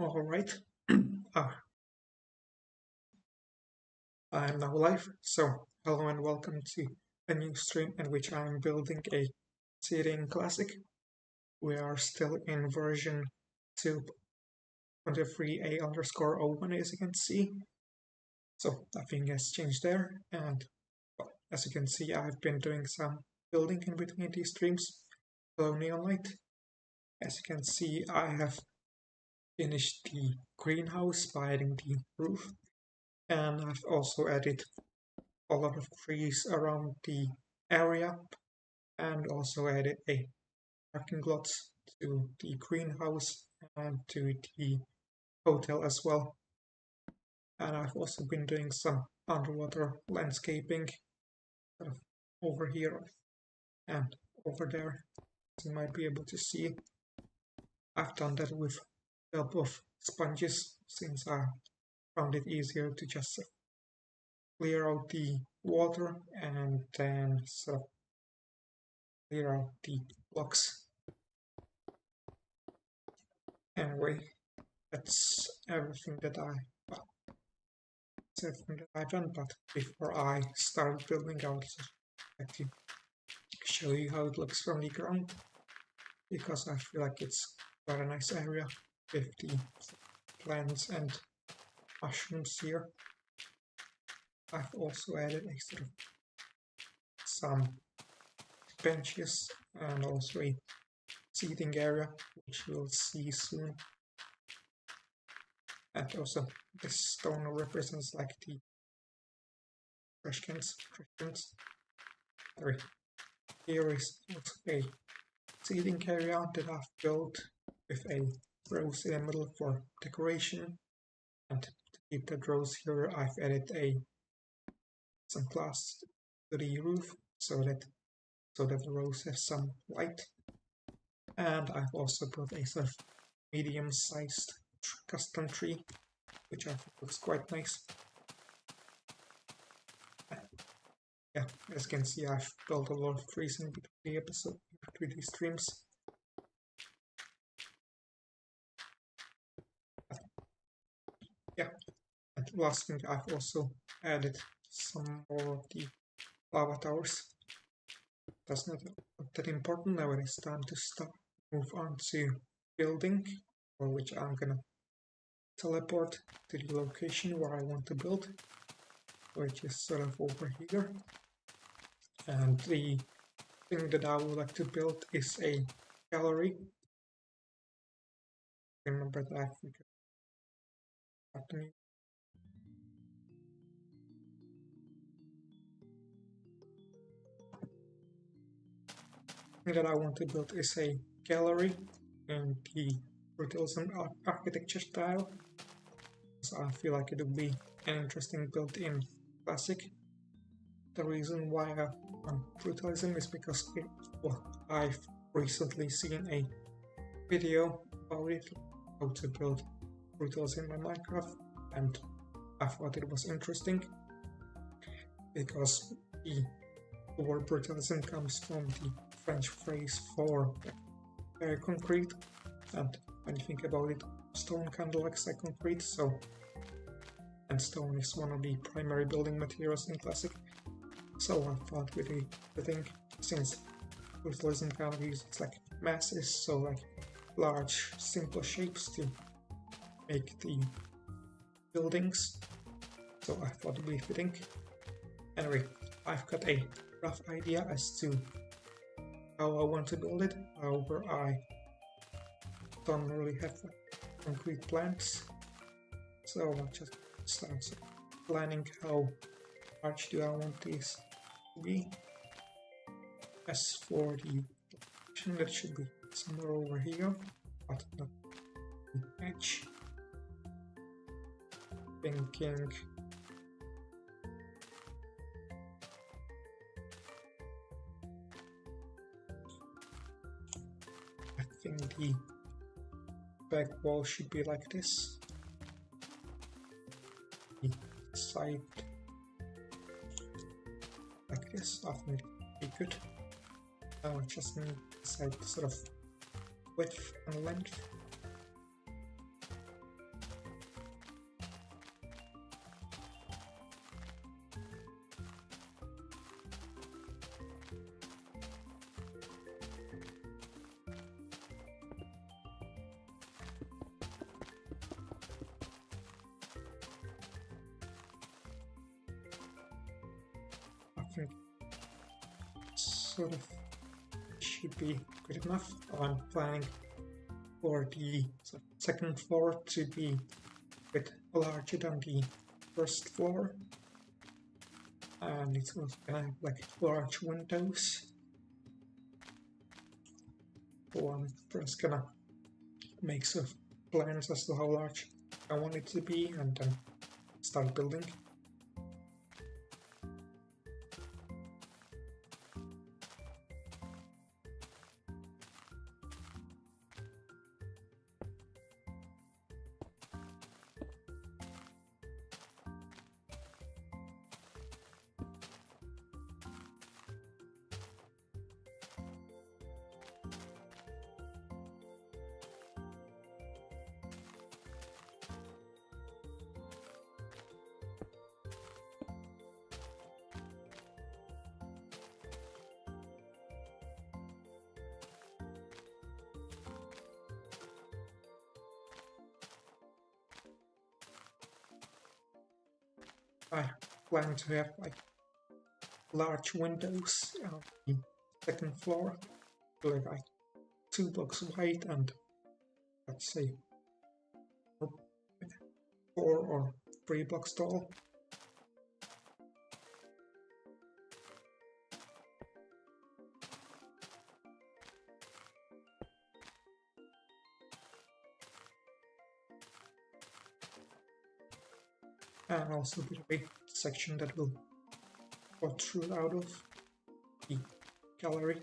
Alright, I'm now live, so hello and welcome to a new stream in which I'm building a seeding classic. We are still in version 2.23a_01 as you can see, so nothing has changed there, and well, as you can see I've been doing some building in between these streams. Hello Neonlight. As you can see I have finished the greenhouse by adding the roof, and I've also added a lot of trees around the area and also added a parking lot to the greenhouse and to the hotel as well. And I've also been doing some underwater landscaping over here and over there. As you might be able to see, I've done that with the help of sponges since I found it easier to just clear out the water and then clear out the blocks. Anyway, that's everything that I've done. But before I start building, I would like to show you how it looks from the ground, because I feel like it's quite a nice area with the plants and mushrooms here. I've also added some benches and also a seating area, which we'll see soon. And also this stone represents like the trash cans. Here is also a seating area that I've built with a rose in the middle for decoration. And to keep the rose here, I've added some glass to the roof so that the rose has some light. And I've also built a sort of medium-sized custom tree, which I think looks quite nice. Yeah, as you can see, I've built a lot of trees in between these streams. Yeah, and last thing, I've also added some more of the lava towers. That's not that important. Now it is time to move on to building, for which I'm gonna teleport to the location where I want to build, which is sort of over here. And the thing that I would like to build is a gallery. Remember that the thing that I want to build is a gallery in the brutalism architecture style. So I feel like it would be an interesting build in classic. The reason why I want brutalism is because I've recently seen a video about it, how to build brutalism in Minecraft, and I thought it was interesting because the word brutalism comes from the French phrase for concrete, and when you think about it, stone kind of looks like concrete, and stone is one of the primary building materials in classic. So I thought with the thing, since brutalism kind of uses like masses, so like large simple shapes to make the buildings, so I thought it would be fitting. Anyway, I've got a rough idea as to how I want to build it. However, I don't really have concrete plans, so I'll just start planning how large do I want these to be. As for the location, that should be somewhere over here, but not the edge. Thinking the back wall should be like this. The side like this, I think it'd be good. Now I just need the side sort of width and length. sort of should be good enough. I'm planning for the second floor to be a bit larger than the first floor, and it's also gonna have like large windows. So I'm first gonna make some plans as to how large I want it to be and then start building. I plan to have like large windows on the second floor, like 2 blocks wide and let's say 4 or 3 blocks tall. And also be a big section that will protrude out of the gallery.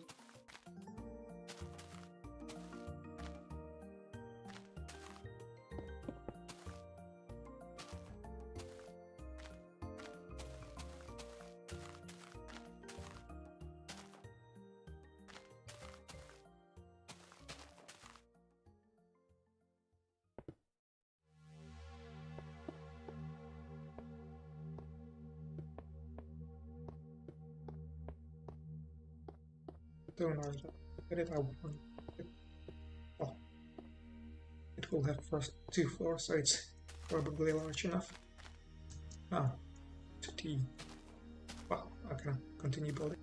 Don't know, get it out. Well, it will have first 2 floors, so it's probably large enough. Now, to the... well, I can continue building.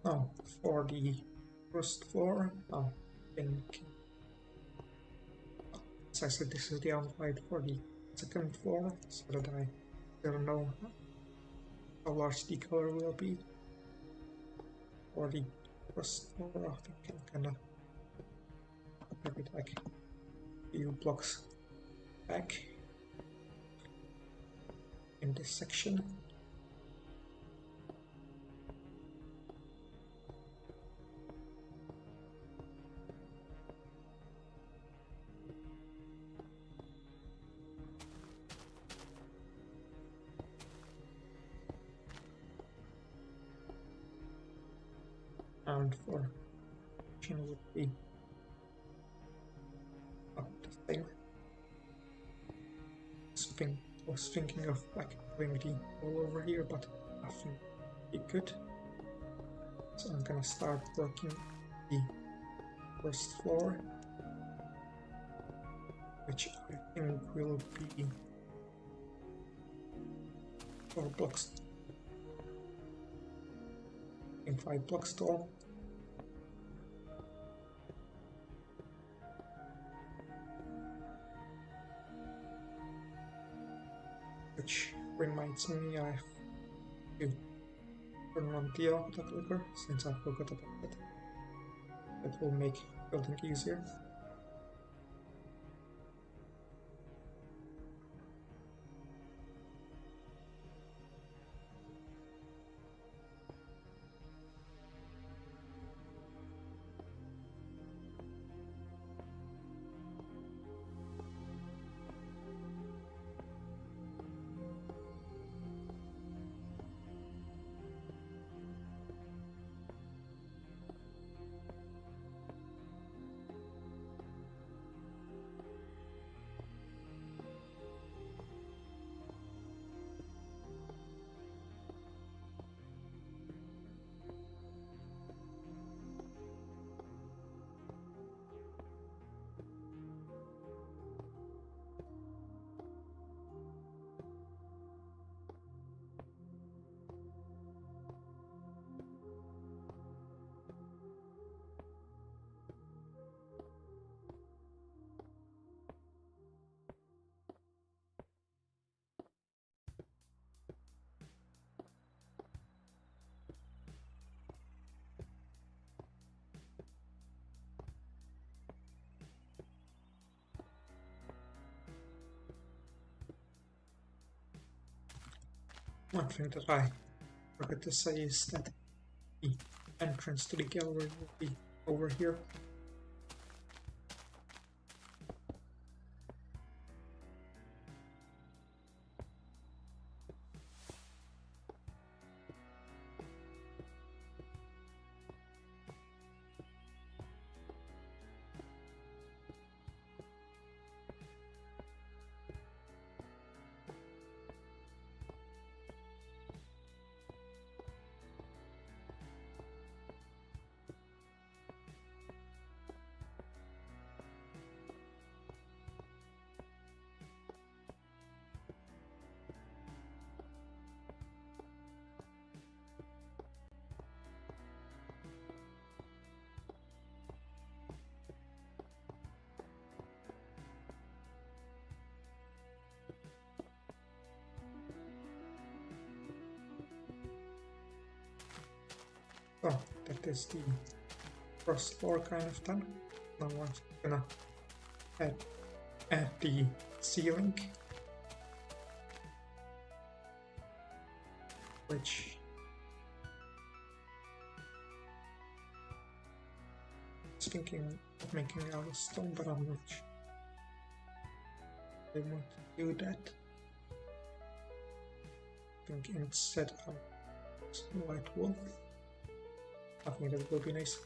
Now, for the first floor, I think, as I said, this is the outline for the second floor, so that I don't know how large the color will be. For the first floor, I think I'm gonna have it like a few blocks back in this section. And for action would be the same. I was thinking of like doing the wall over here, but I think it could. So I'm gonna start working the first floor, which I think will be 4 blocks, I think 5 blocks tall. Which reminds me, I have to turn on the auto clicker since I forgot about it. That will make building easier. One thing that I forgot to say is that the entrance to the gallery will be over here. So that is the first floor kind of done. Now I'm gonna add the ceiling, which I was thinking of making out of stone, but I'm not sure I want to do that. I think instead of white wool, I think that will be nice.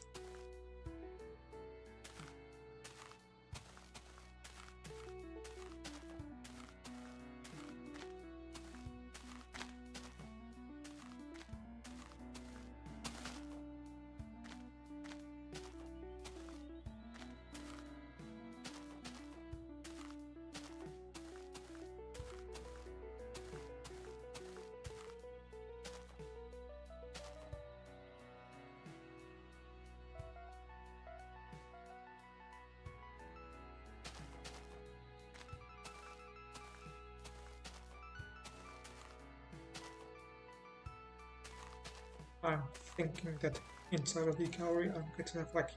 I'm thinking that inside of the gallery I'm going to have like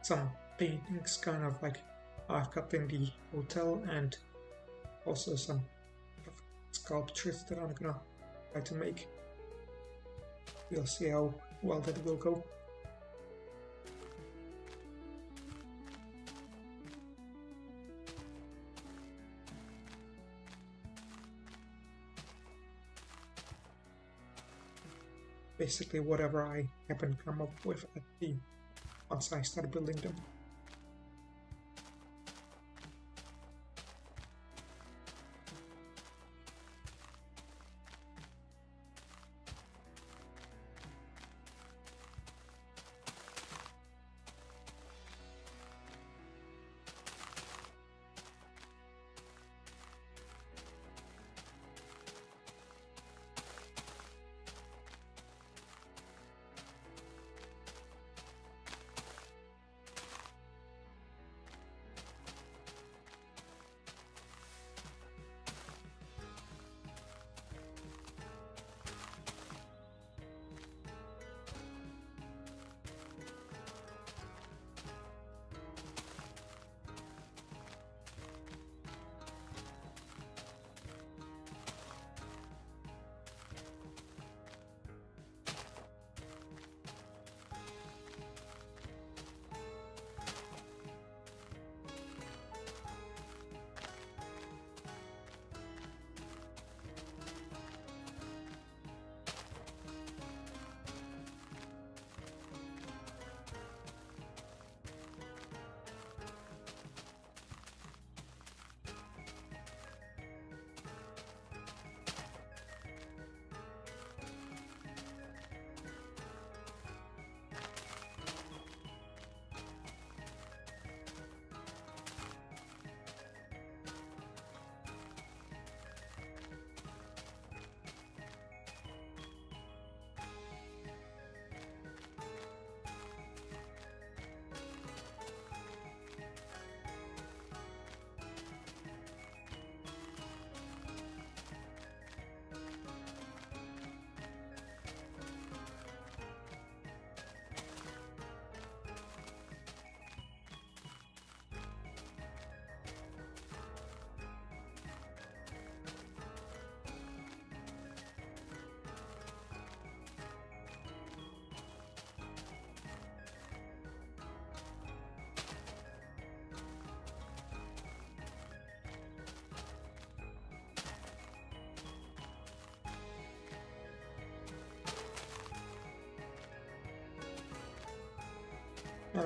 some paintings, kind of like I've got in the hotel, and also some sculptures that I'm gonna try to make. We'll see how well that will go. Basically whatever I happen to come up with at the once I start building them.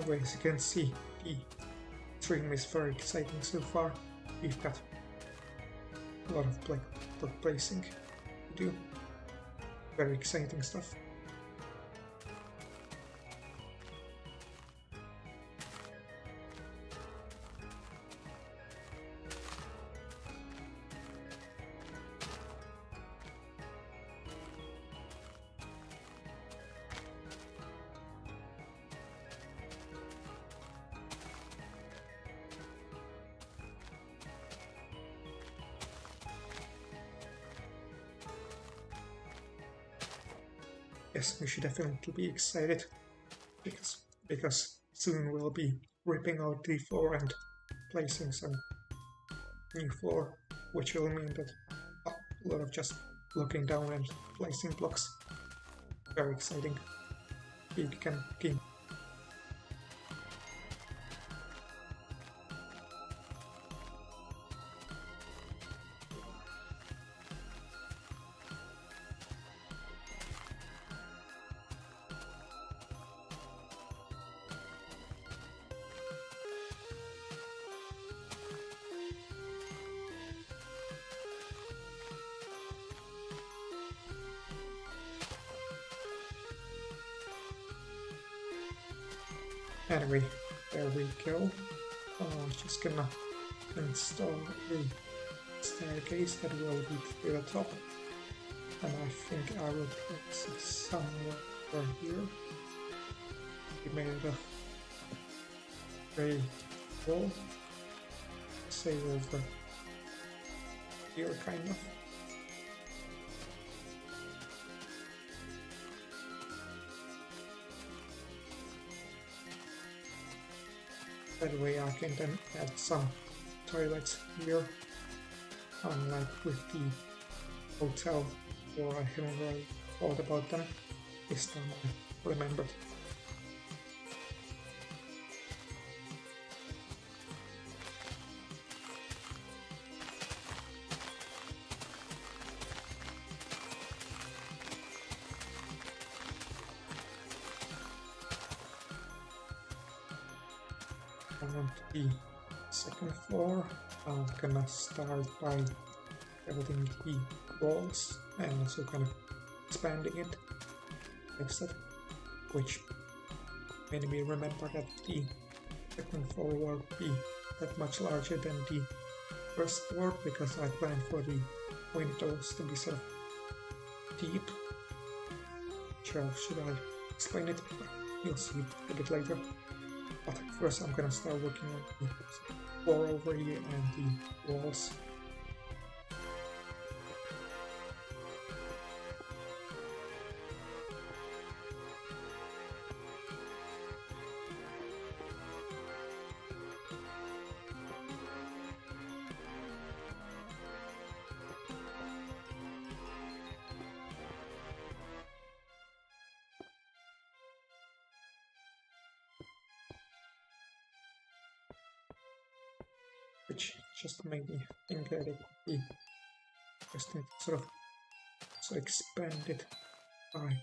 Anyway, as you can see, the stream is very exciting so far. We've got a lot of block placing to do. Very exciting stuff. Yes, we should definitely be excited because soon we'll be ripping out the floor and placing some new floor, which will mean that a lot of just looking down and placing blocks. Very exciting. Big game. Anyway, there we go. Just gonna install a staircase that will lead to the top, and I think I will place it somewhere here. We made a gray wall, say over here, kind of. That way I can then add some toilets here, unlike with the hotel, or I haven't really thought about them. This time I remembered. On the second floor, I'm gonna start by building the walls and also kind of expanding it, which made me remember that the second floor will be that much larger than the first floor, because I planned for the windows to be sort of deep. Sure, should I explain it? You'll see a bit later. But first I'm gonna start working on the floor over here and the walls. Which just made me think that it would be just need to sort of expand it by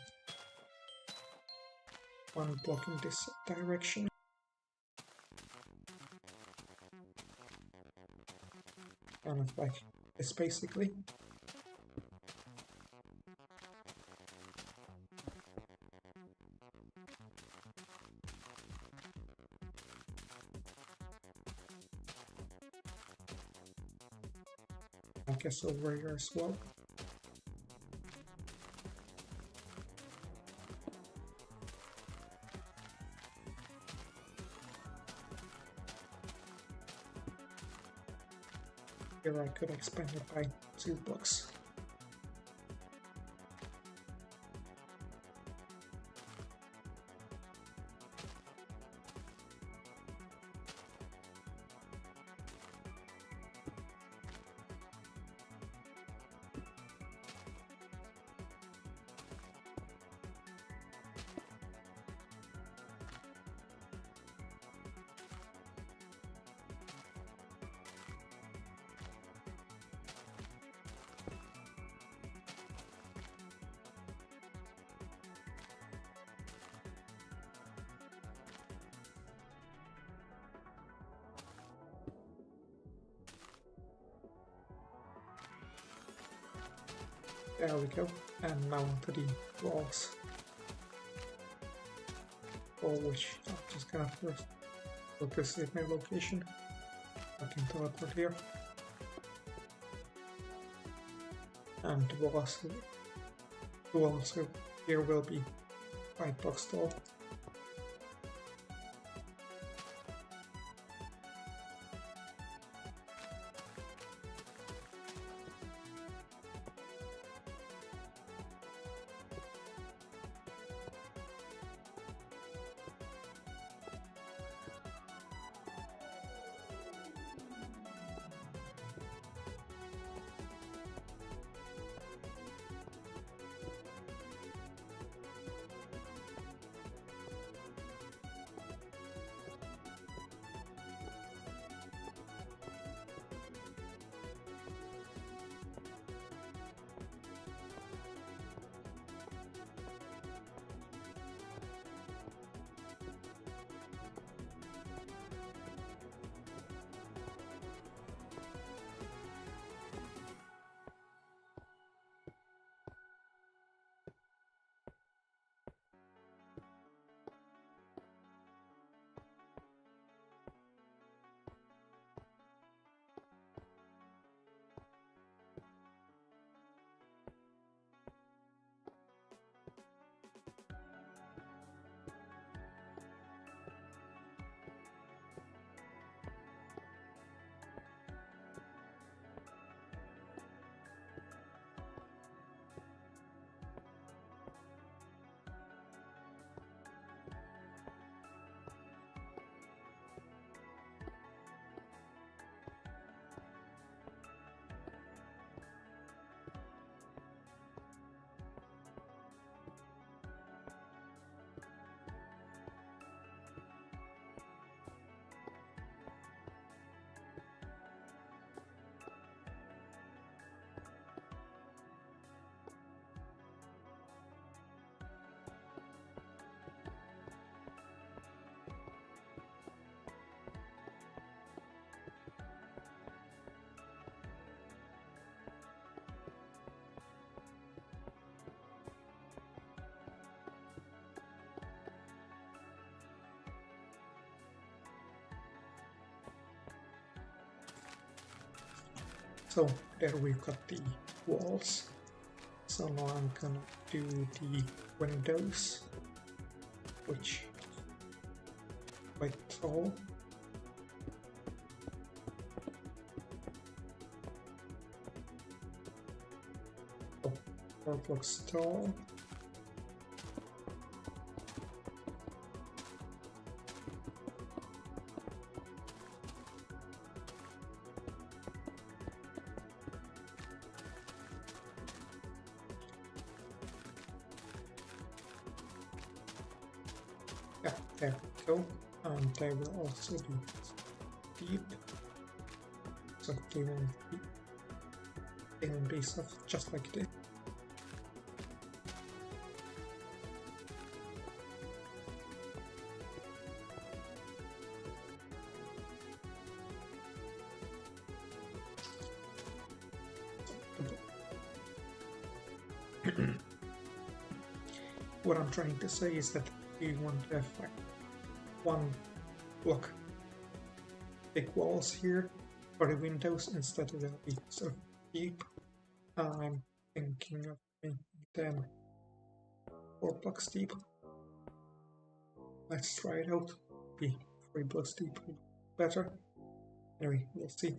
one block in this direction. Kind of like this, basically. I guess over here as well. Here I could expand it by 2 blocks. There we go. And now onto the walls, for which I'm just gonna first focus at my location. I can teleport here. And the walls here will be 5 blocks tall. So there we've got the walls. So now I'm gonna do the windows, which is quite tall. Oh, 4 blocks tall. Yeah, there we go. And they will also be deep, so they won't be soft, just like this. What I'm trying to say is that we want to have like 1 block big walls here for the windows instead of they'll be so deep. I'm thinking of making them 4 blocks deep. Let's try it out. Be 3 blocks deep, better. Anyway, we'll see.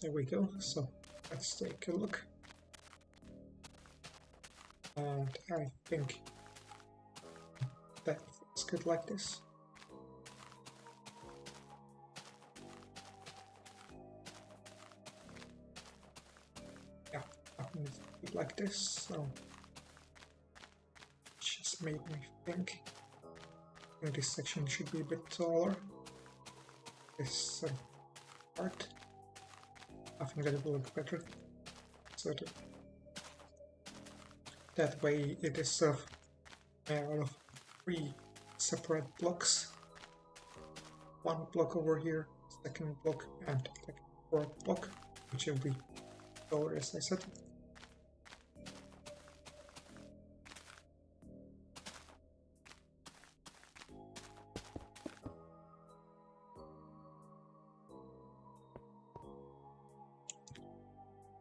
There we go. So let's take a look. And I think that feels good like this. Yeah, I think it's good like this. So it just made me think this section should be a bit taller. This part, I think that it will look better. So that way it is made out of 3 separate blocks. 1 block over here, 2nd block, and 4th block, which will be lower, as I said.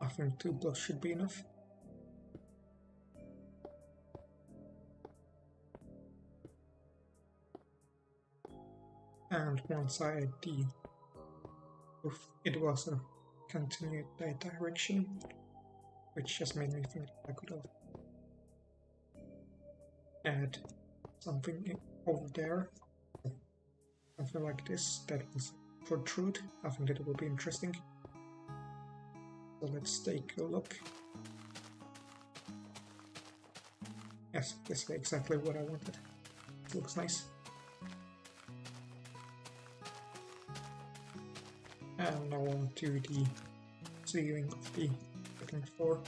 I think 2 blocks should be enough. And once I had the roof, it was a continued that direction, which just made me think I could have add something over there, something like this that will protrude. I think that will be interesting. So let's take a look. Yes, this is exactly what I wanted. It looks nice. And now on to the ceiling of the 2nd floor.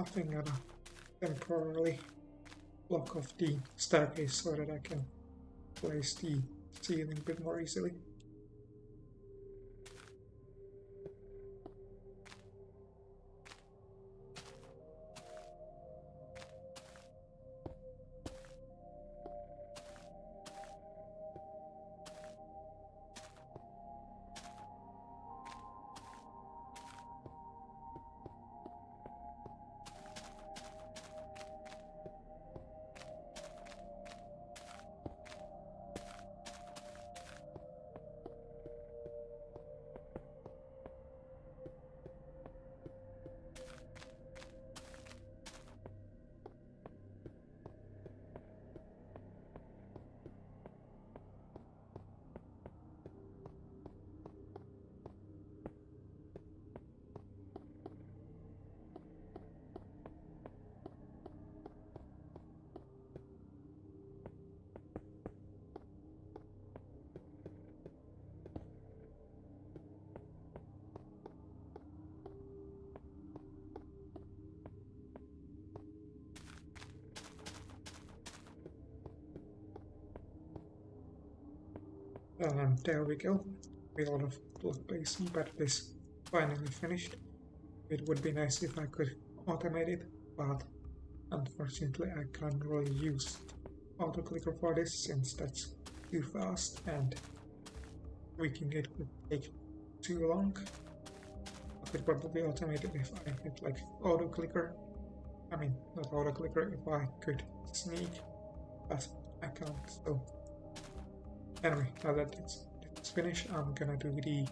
I'm gonna temporarily block off the staircase so that I can place the ceiling a bit more easily. And there we go. A lot of block-based battle is finally finished. It would be nice if I could automate it, but unfortunately I can't really use auto-clicker for this since that's too fast and tweaking it would take too long. I could probably automate it if I had like auto-clicker. I mean, not auto-clicker, if I could sneak, but I can't, so anyway, now that it's finished, I'm gonna do the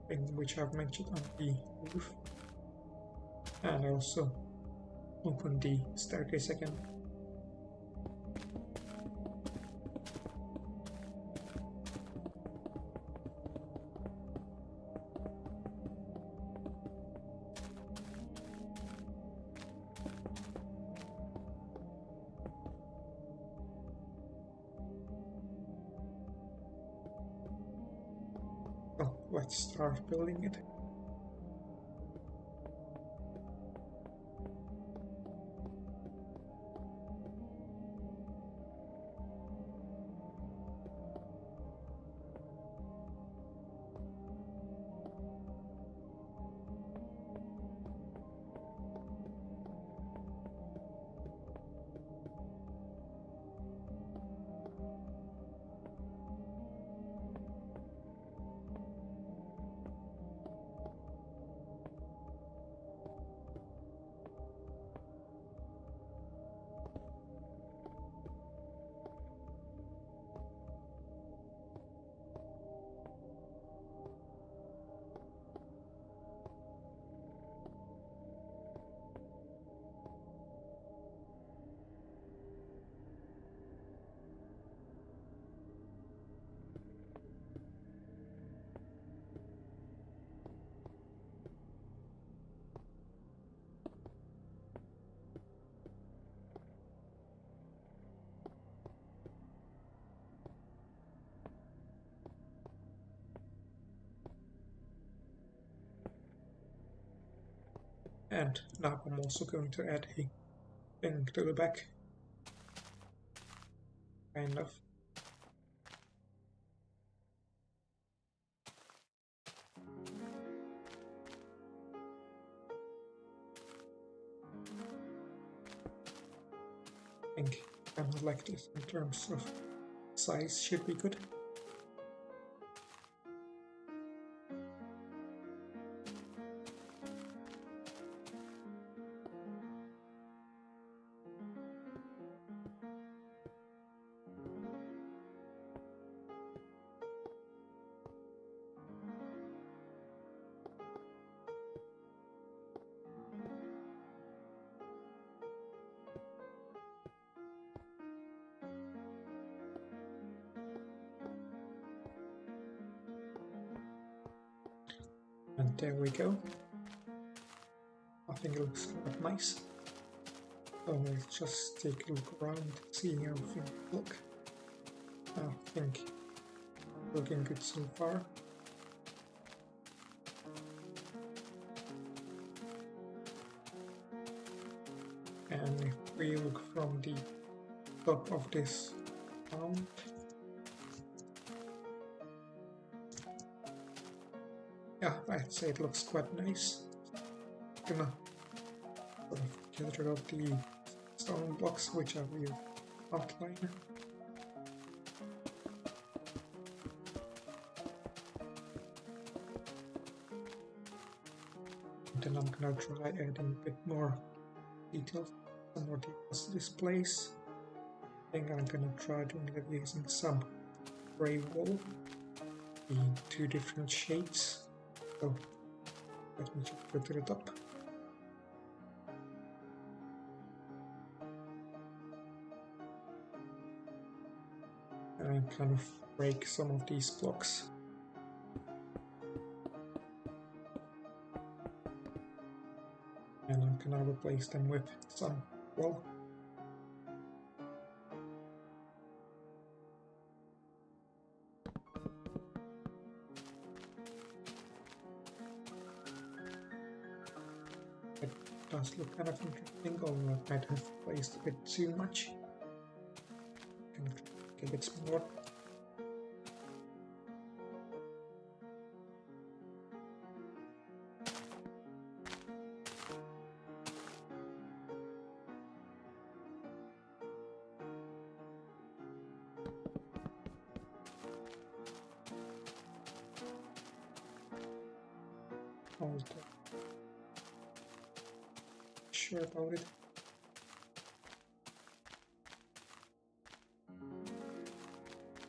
thing which I've mentioned on the roof, and also open the staircase again. So let's start building it. And now I'm also going to add a thing to the back, kind of. I think kind of like this in terms of size should be good. And there we go. I think it looks quite nice. So let's just take a look around, see how things look. I think looking good so far. top of this mound. Yeah, I'd say it looks quite nice. Gonna sort of get rid of the stone blocks which are your outline. And then I'm gonna try adding a bit more details, some more details to this place. I think I'm gonna try doing it using some gray wool in 2 different shades. So let me just put it up. And kind of break some of these blocks. And I'm gonna replace them with some wool. It does look kind of interesting, although I might have placed a bit too much. Kind of make a bit more. Sure about it.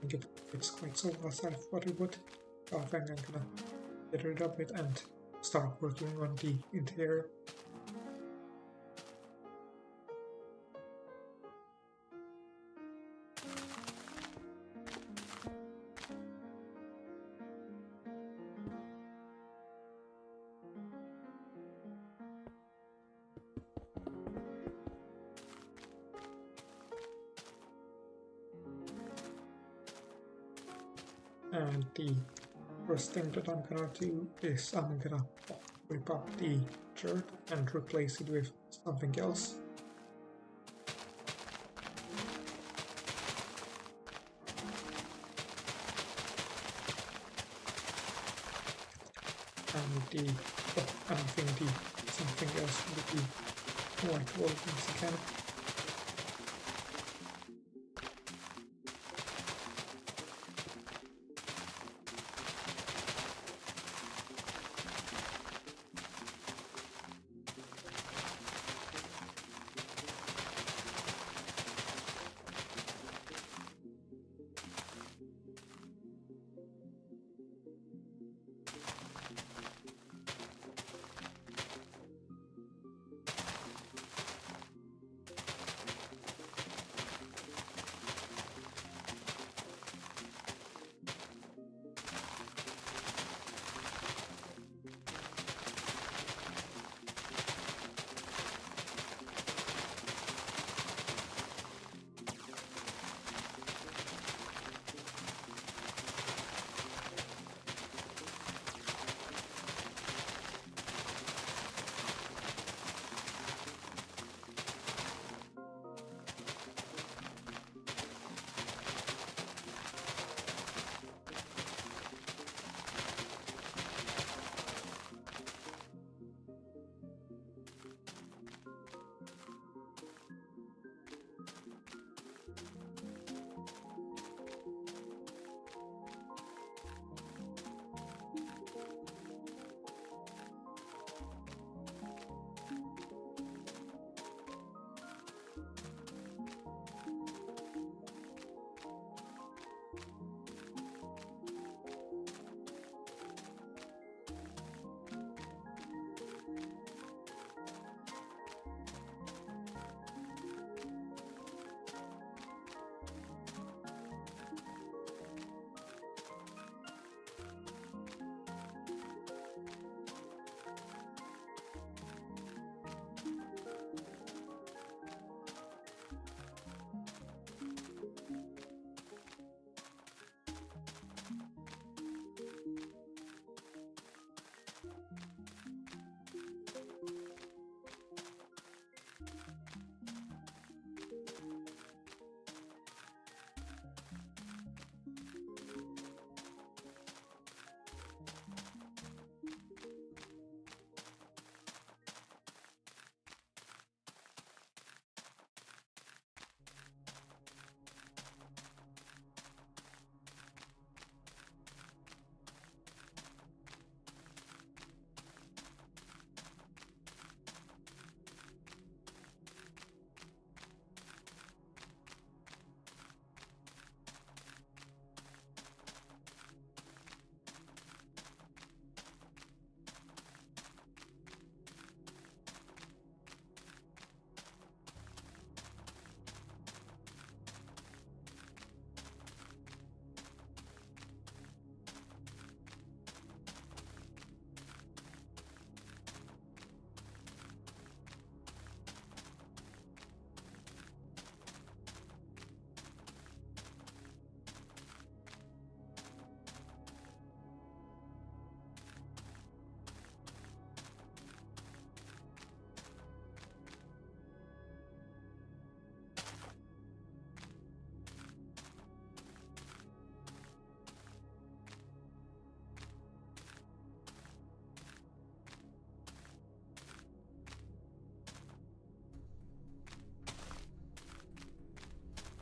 I think it's quite so as I thought it would. So I think I'm gonna get rid of it and start working on the interior. And the first thing that I'm gonna do is I'm gonna rip up the dirt and replace it with something else. And I think the something else will be white wool once again.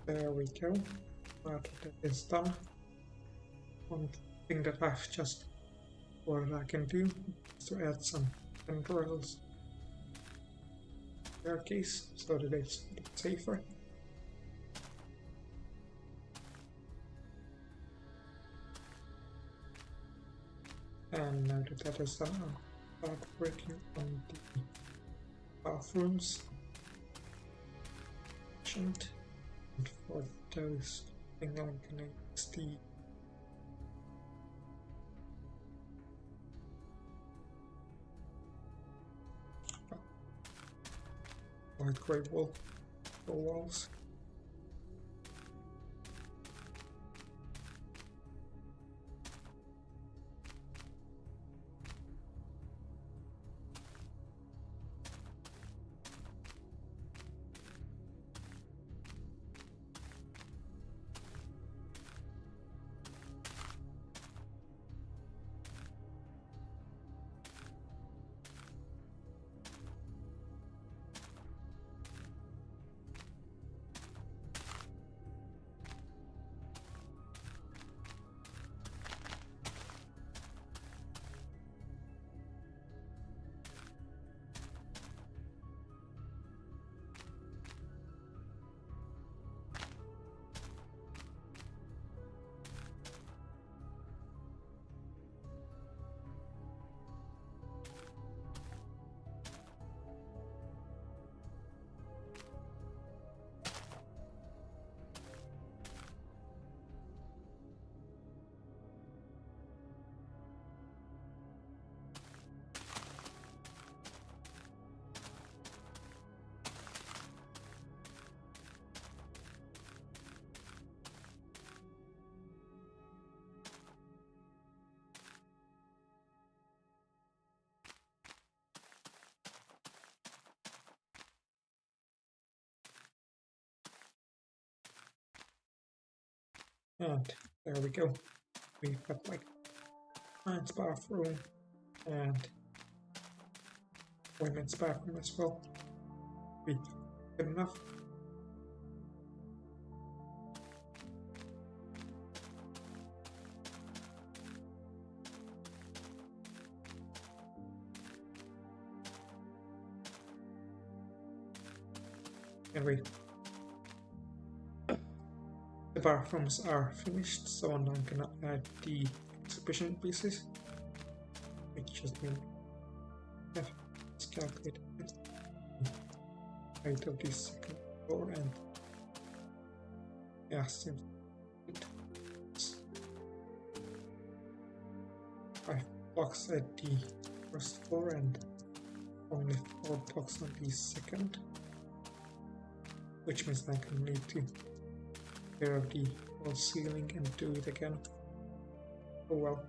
There we go. That is done. One thing that I've just what I can do is to add some tendrils staircase so that it's a bit safer. And now that that is done, I'll start working on the bathrooms. And for those, I think I'm gonna use the white grey wall for walls. And there we go. We've got like men's bathroom and women's bathroom as well. Be good enough. Anyway, the bathrooms are finished, so now I'm gonna add the exhibition pieces, which just means let's calculate it. Height of the second floor, and yeah, seems it's 5 blocks at the first floor and only 4 blocks on the second, which means I can need to clear of the whole ceiling and do it again. Oh well.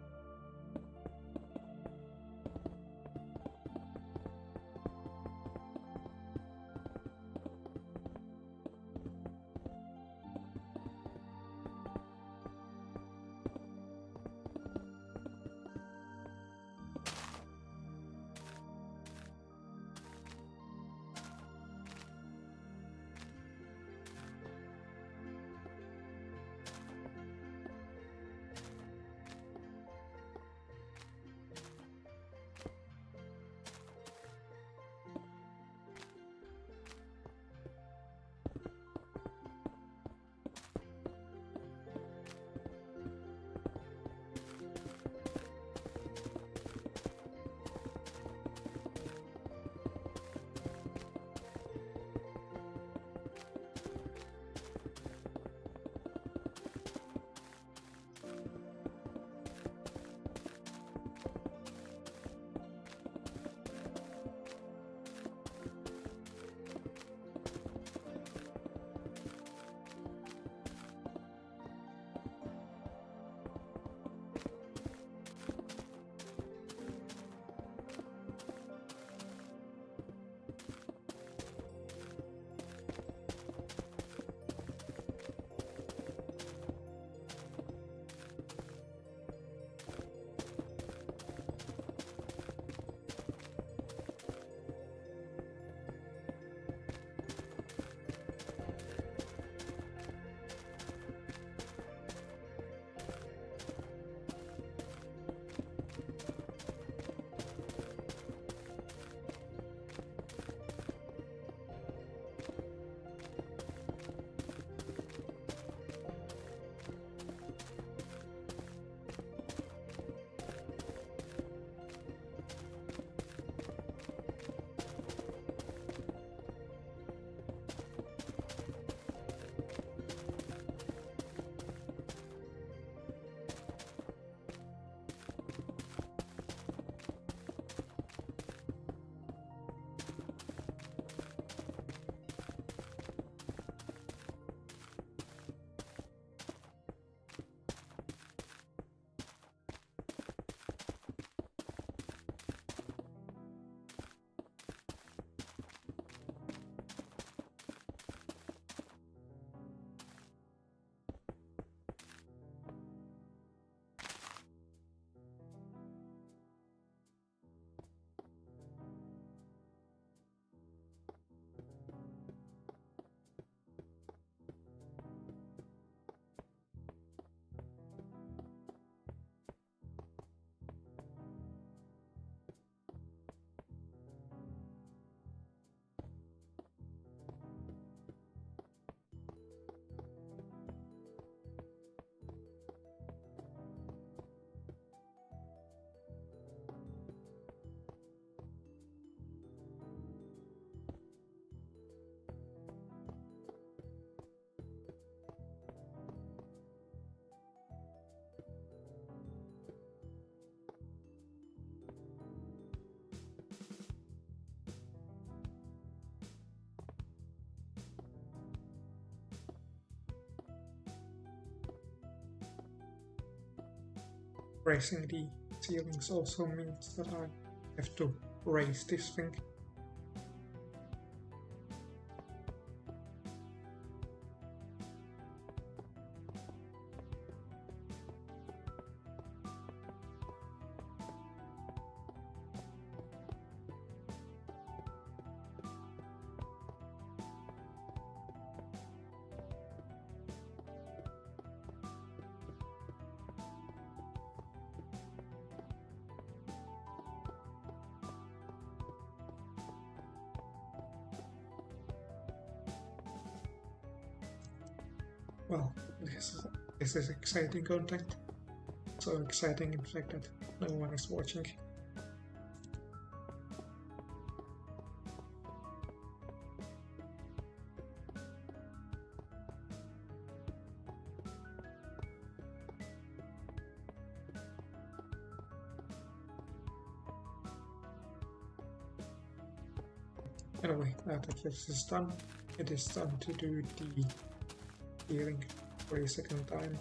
raising the ceilings also means that I have to raise this thing. Well, this is exciting content. So exciting in fact that no one is watching. Anyway, now that this is done, it is time to do the healing for a second time.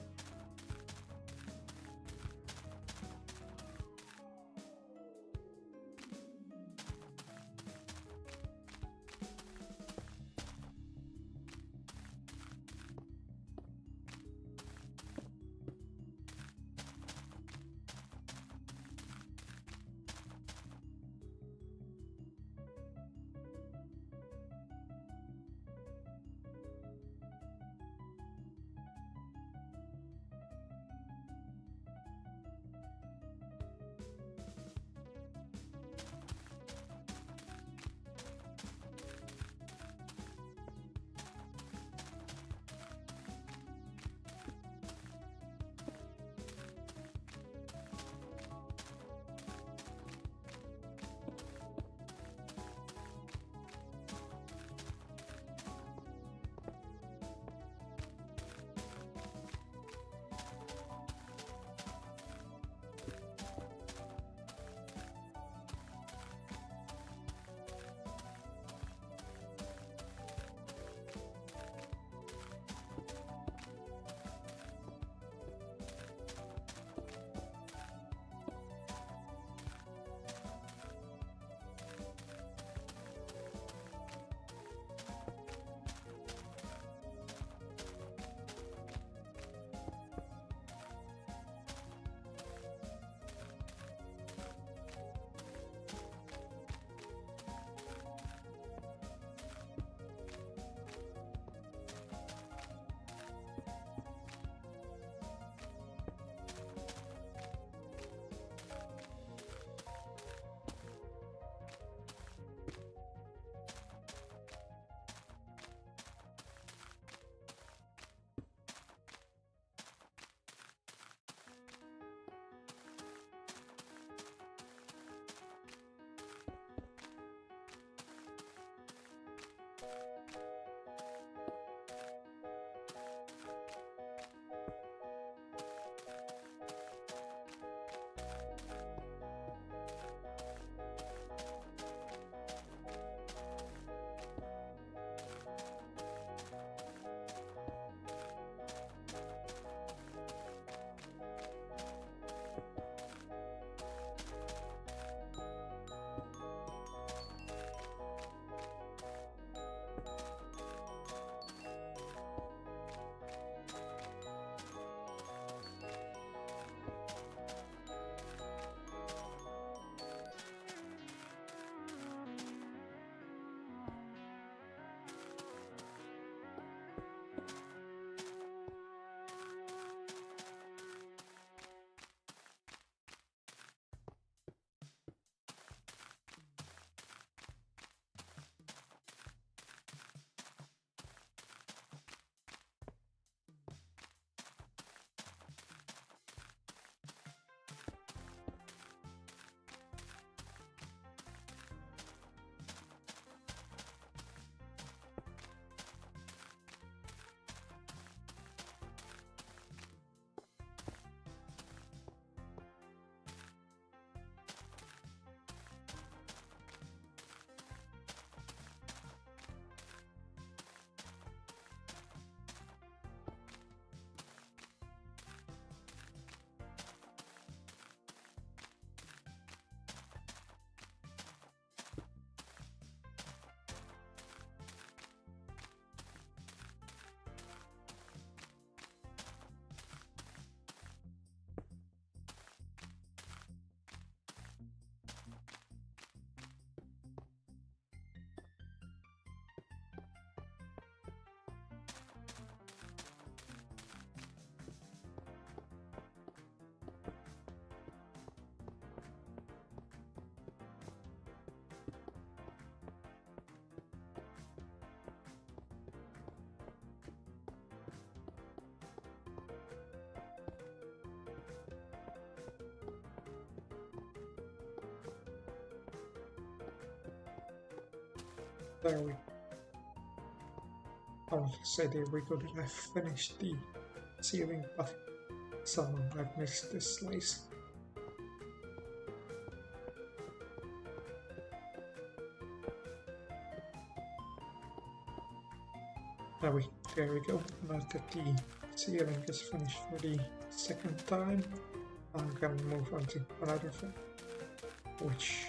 There we I want to say there we go that I finished the ceiling, but somehow I've missed this slice. There we go. Now that the ceiling is finished for the second time, I'm gonna move on to another thing, which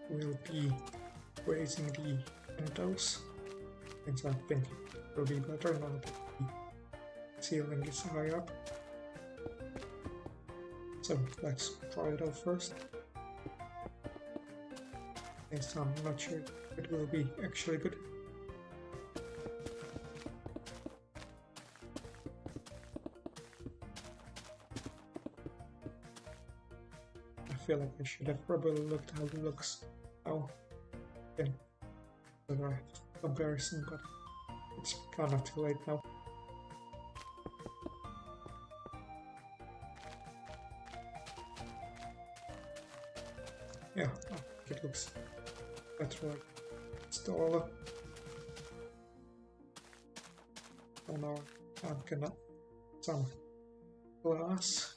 will be raising the windows, since I think it will be better now that the ceiling is high up. So let's try it out first. Yes, I'm not sure it will be actually good. I feel like I should have probably looked how it looks now. Again, the right comparison, but it's kind of too late now. Yeah, I think it looks better like it's taller. So now I'm gonna some glass.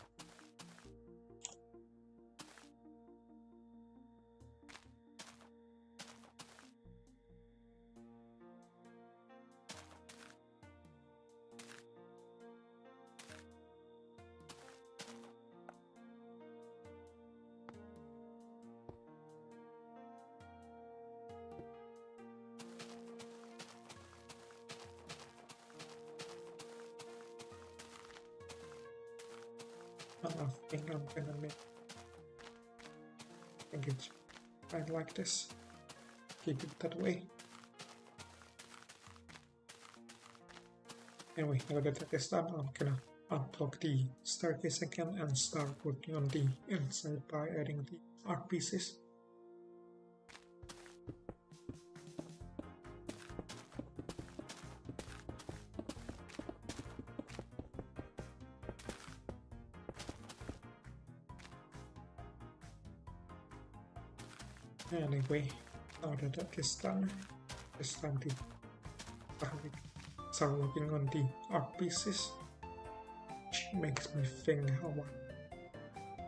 I think I'm gonna make. I think it's kind of like this. Keep it that way. Anyway, now that that is done, I'm gonna unblock the staircase again and start working on the inside by adding the art pieces. Anyway, now that that is done, it's time to start working on the art pieces, which makes me think how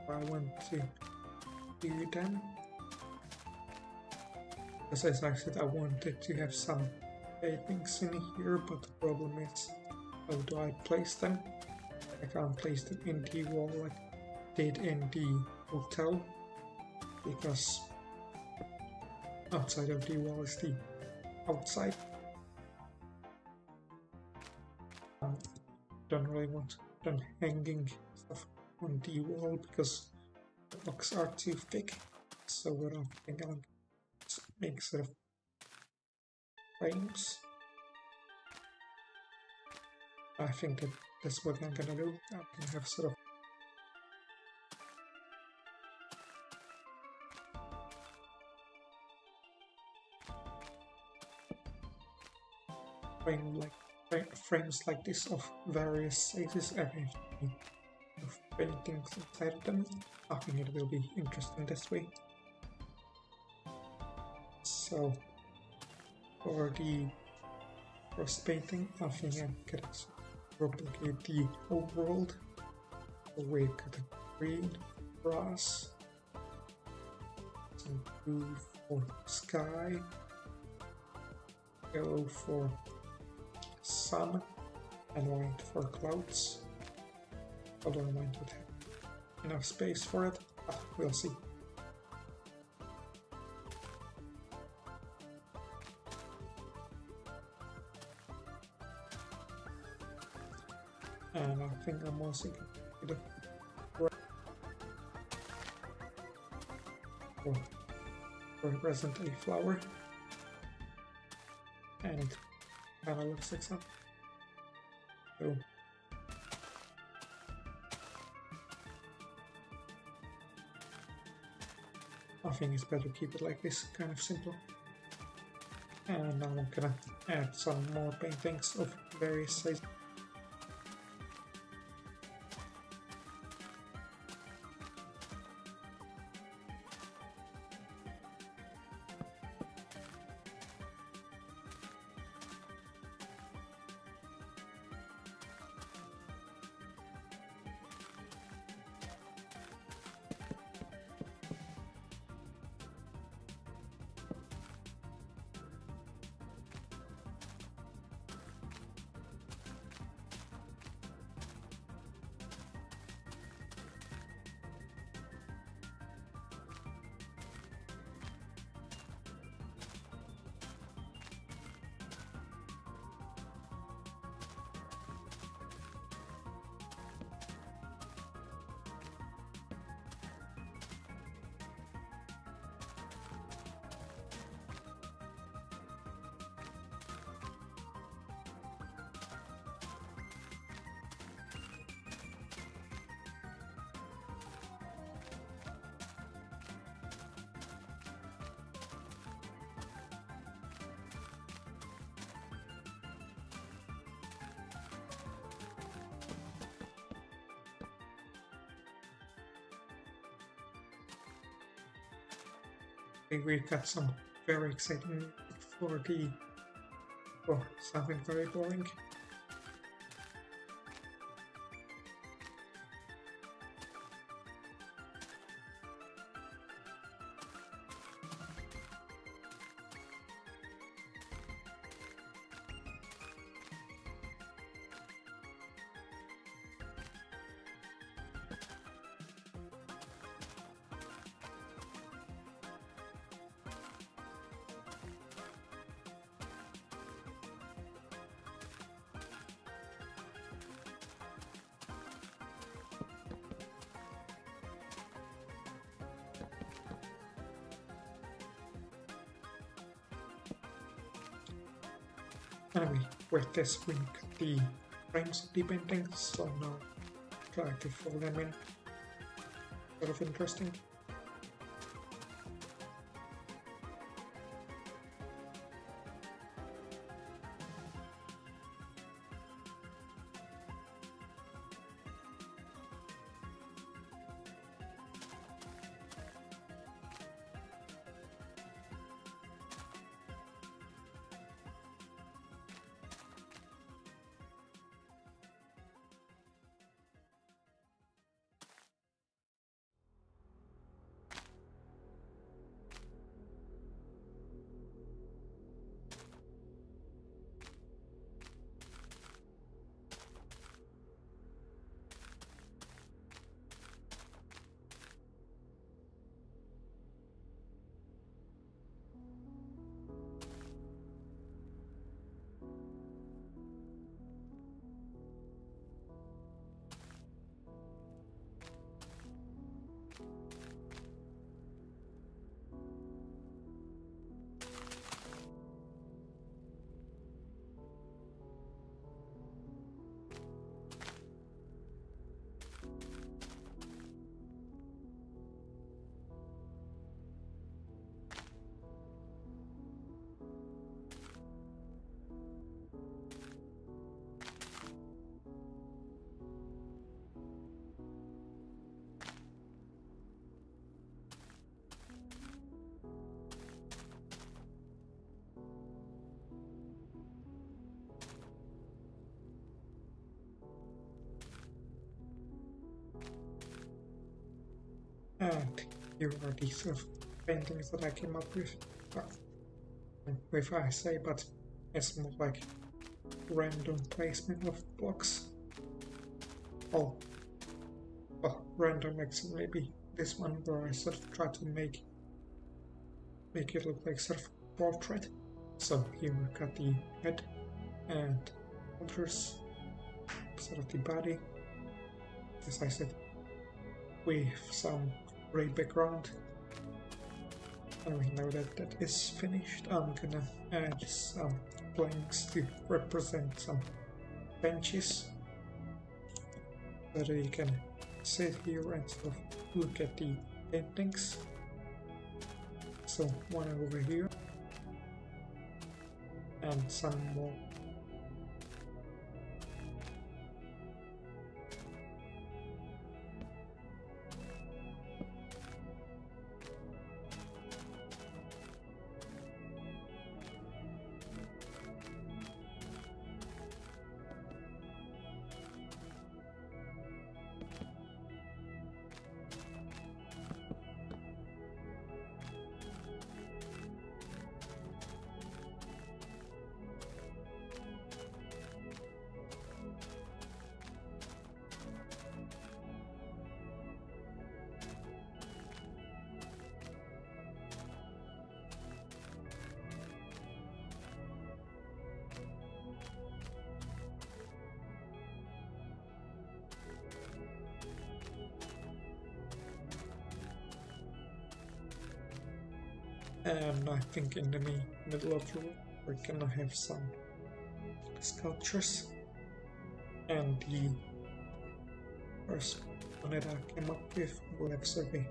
I want to do them. As I said, I wanted to have some paintings in here, but the problem is, how do I place them? I can't place them in the wall like I did in the hotel, because outside of the wall is the outside. Don't really want them hanging stuff on the wall because the blocks are too thick. So what I'm thinking, I'll make sort of frames. I think that's what I'm gonna do. I can have sort of frames like this of various sizes and of paintings inside them. I think it will be interesting this way. So for the first painting, I think I'm gonna replicate the overworld. So we got a green grass, some blue for sky, yellow for sun, and white for clouds. Although I might not have enough space for it, but we'll see. And I think I'm also going to represent a flower, and it kind of looks like something. So I think it's better to keep it like this, kind of simple. And now I'm gonna add some more paintings of various sizes. we got some very exciting music for something very boring. Anyway, with this we got the frames of the paintings, so now try to fill them in. Sort of interesting. And here are the sort of paintings that I came up with. With I say, but it's more like random placement of blocks. Oh, well, random except maybe this one where I sort of try to make it look like sort of portrait. So here we've got the head and shoulders, sort of the body, as I said, with some grey background. And now that that is finished, I'm gonna add some blanks to represent some benches so that you can sit here and sort of look at the paintings. So one over here and some more. And I think in the middle of the room we're gonna have some sculptures. And the first one that I came up with will have sort of a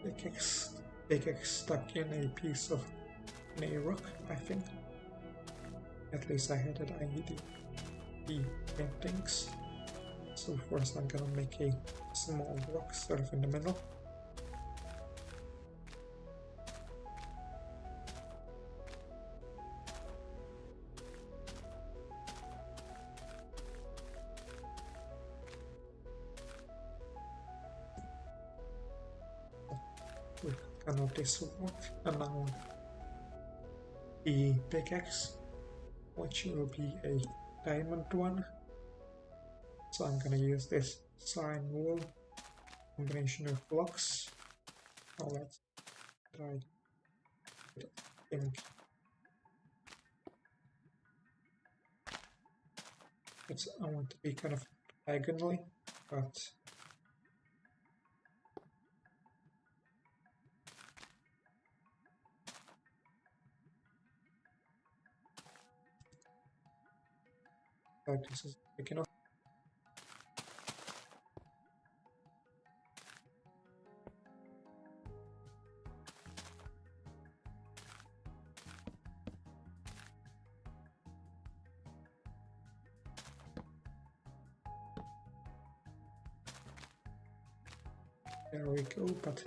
pickaxe stuck in a piece of a rock, I think. At least I had it, I need the paintings. So first I'm gonna make a small rock sort of in the middle. with kind of this rock, and now the pickaxe, which will be a diamond one. So I'm gonna use this sign wool combination of blocks. Now let's try pink. I want to be kind of diagonally, but this is big enough. There we go, but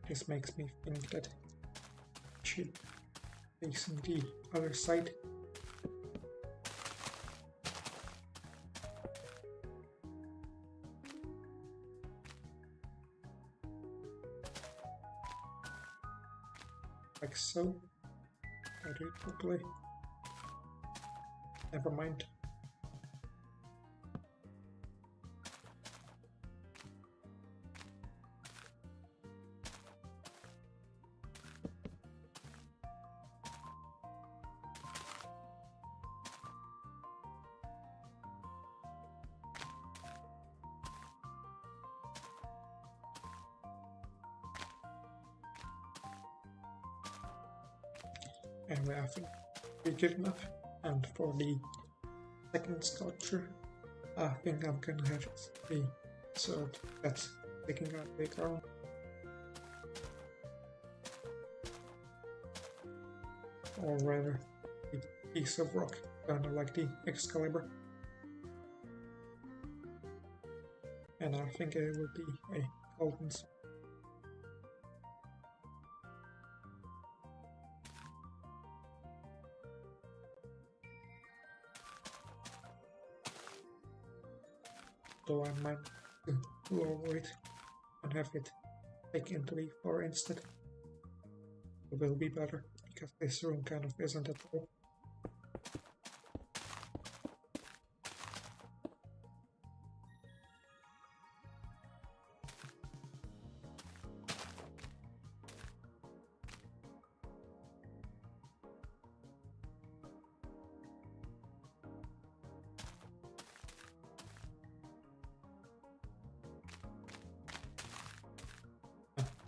this makes me think that I should facing the other side. Like so. I do it properly. Never mind. Anyway, I think we good enough. And for the second sculpture, I think I'm gonna have a sword that's taking out the ground. Or rather, a piece of rock, kind of like the Excalibur. And I think it will be a golden sword. So I might lower it and have it taken to the floor instead. It will be better, because this room kind of isn't at all.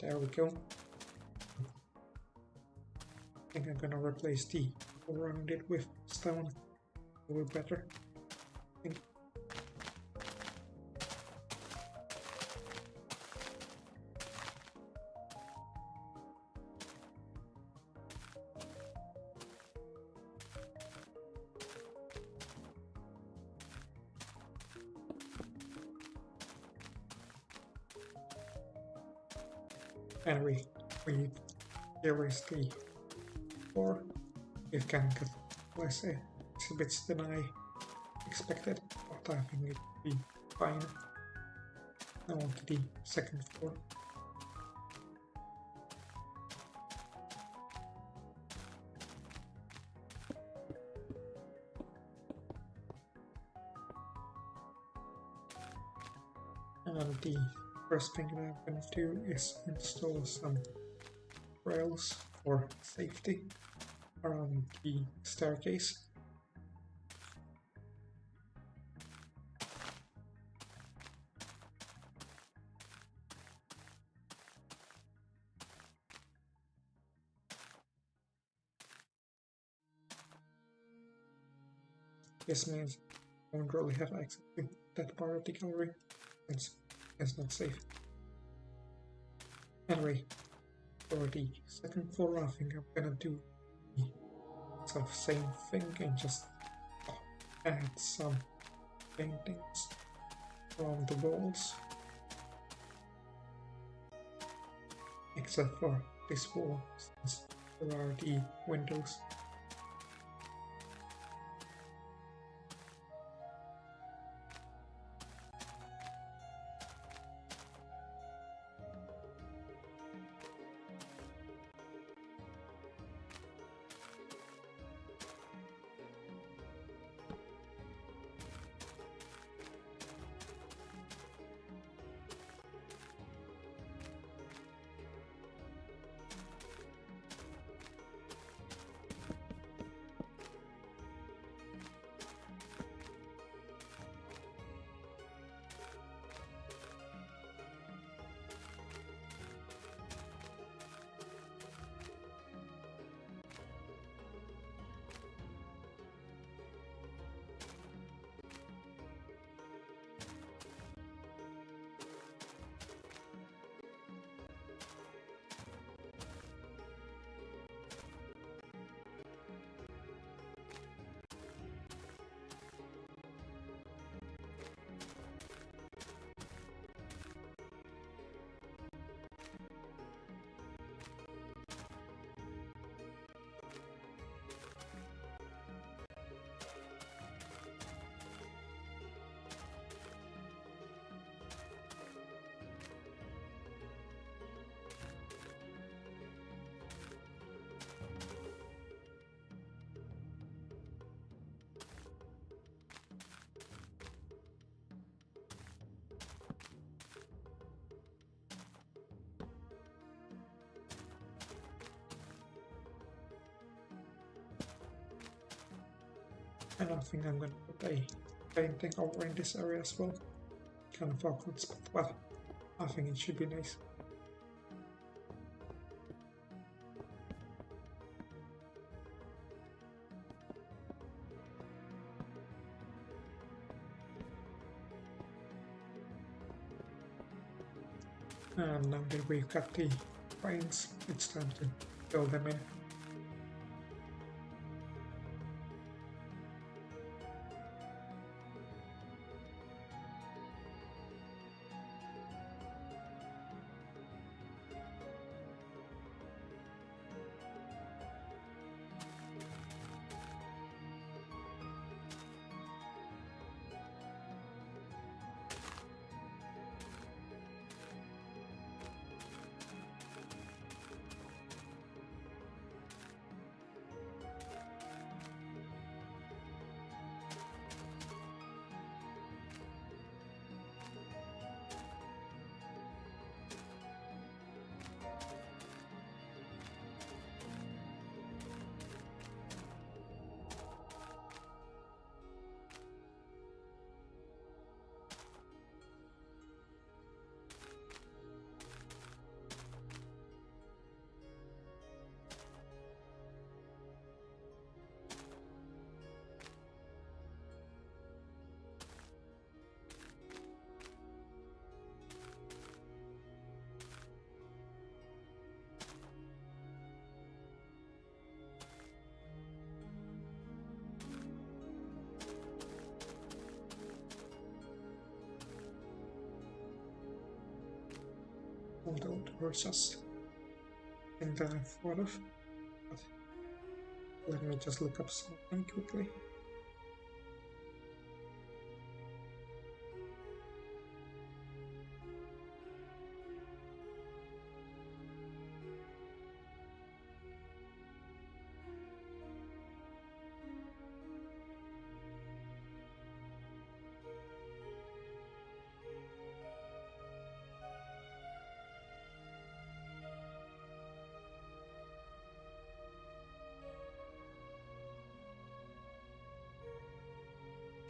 There we go. I think I'm gonna replace the around it with stone. A little better. I think. Anyway, here is the floor. It can get less exhibits than I expected, but I think it will be fine. Now on to the second floor. And the first thing that I'm going to do is install some rails for safety around the staircase. This means I won't really have access to that part of the gallery. It's not safe. Anyway, for the second floor, I think I'm gonna do the sort of same thing and just add some paintings around the walls. Except for this wall, since there are the windows. And I think I'm gonna put a painting over in this area as well. Kind of awkward spot, but I think it should be nice. And now that we've got the frames, it's time to fill them in. Although there was just thing that I thought of, but let me just look up something quickly.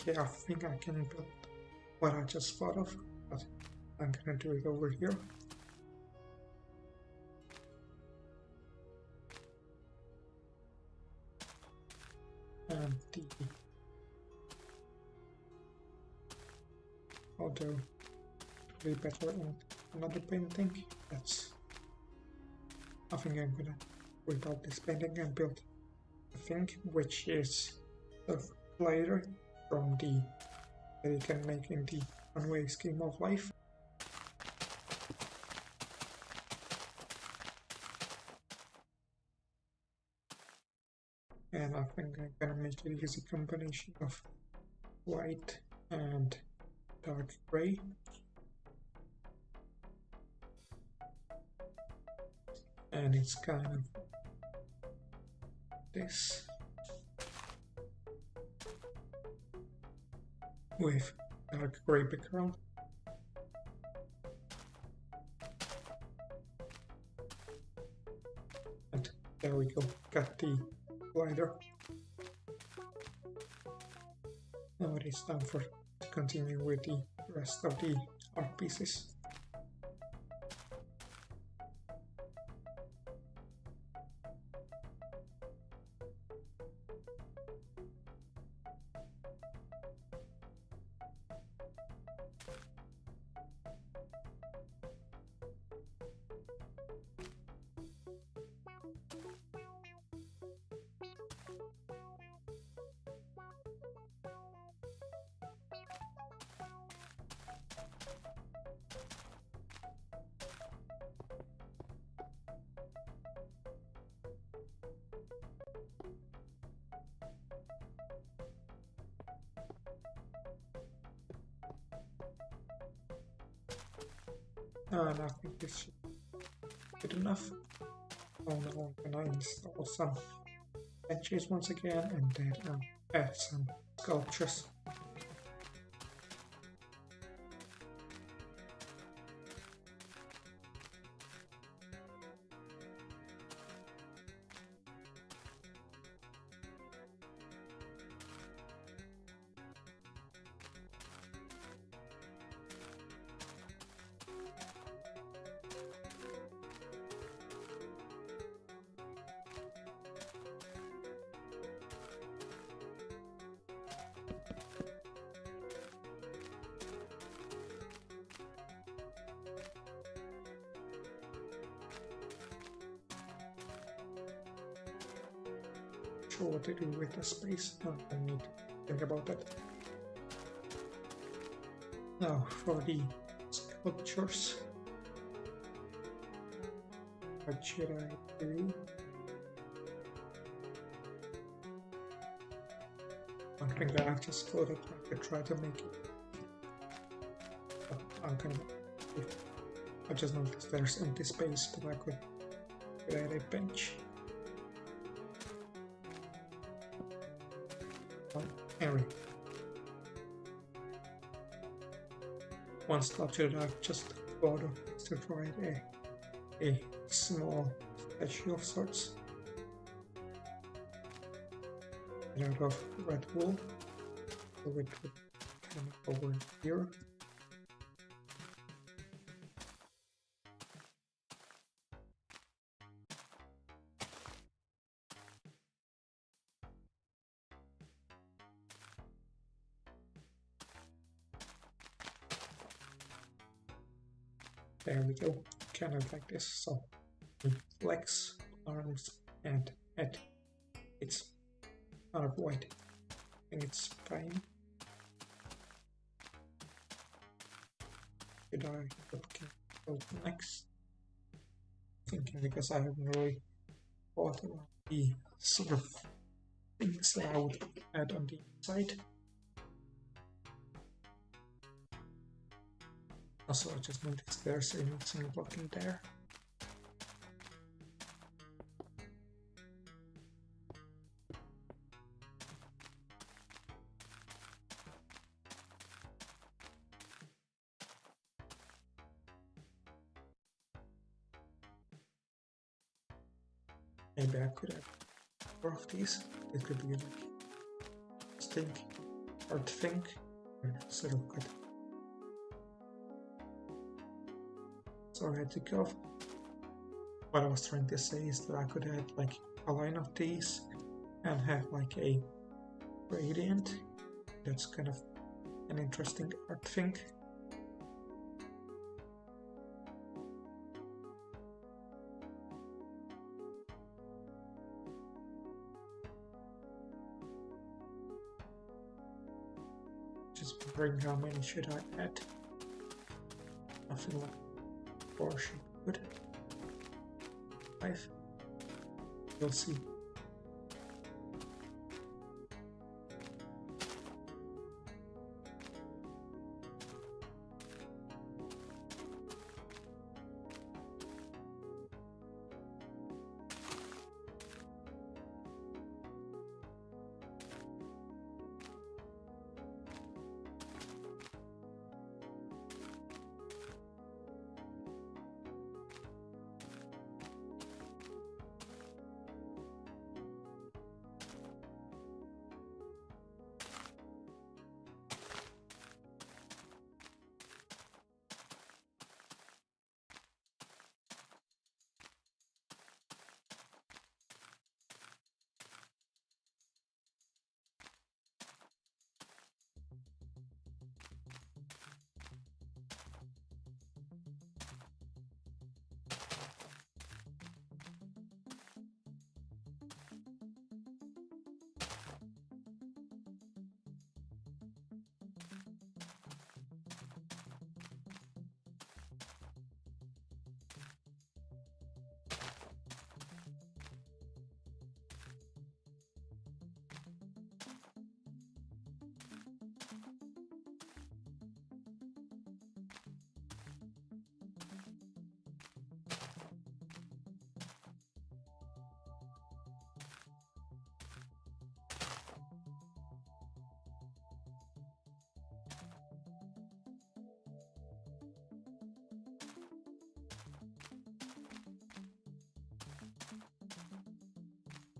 Okay, I think I can build what I just thought of, but I'm gonna do it over here. And although way better on another painting, I think I'm gonna rip out this painting and build a thing which is the glider from the that you can make in the one-way scheme of life. And I think I'm gonna make it use a combination of white and dark gray. And it's kind of this with dark gray background. And there we go, got the glider. Now it is time to continue with the rest of the art pieces. And I think this should be good enough. Oh no, I'm gonna install some benches once again and then add some sculptures. sure what to do with the space. I need to think about that. Now for the sculptures. What should I do? One thing that I just thought that I could try to make it. I'm gonna. I just noticed there's empty space that I could add a bench. Anyway, one sculpture that I've just thought of is to try a small statue of sorts made out of red wool, so it would come over here. There we go, kind of like this. So legs, arms, and head. It's out of white. I think it's fine. Should I go next? Thinking because I haven't really thought about the sort of things that I would add on the inside. Also, I just noticed there's a missing block in there. Maybe I could have more of these. It could be like stink or think sort of good. So I had to go. What I was trying to say is that I could add like a line of these and have like a gradient. That's kind of an interesting art thing. Just wondering how many should I add? Nothing like 4 should be good. 5. We'll see.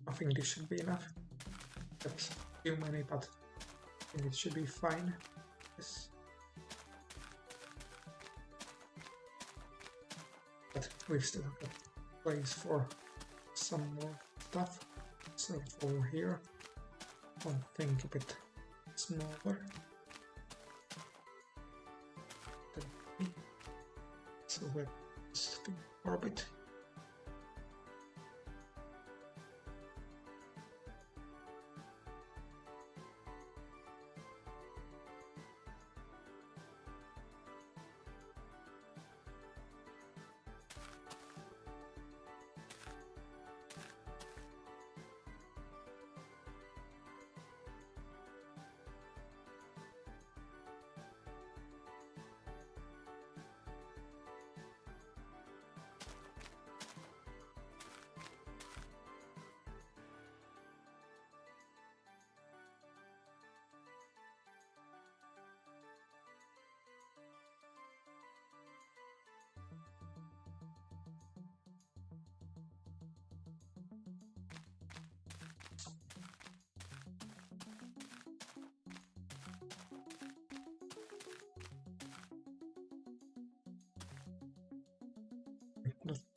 I think this should be enough. That's too many, but I think it should be fine. Yes. But we've still got place for some more stuff. So over here, one thing a bit smaller. So we're just in orbit.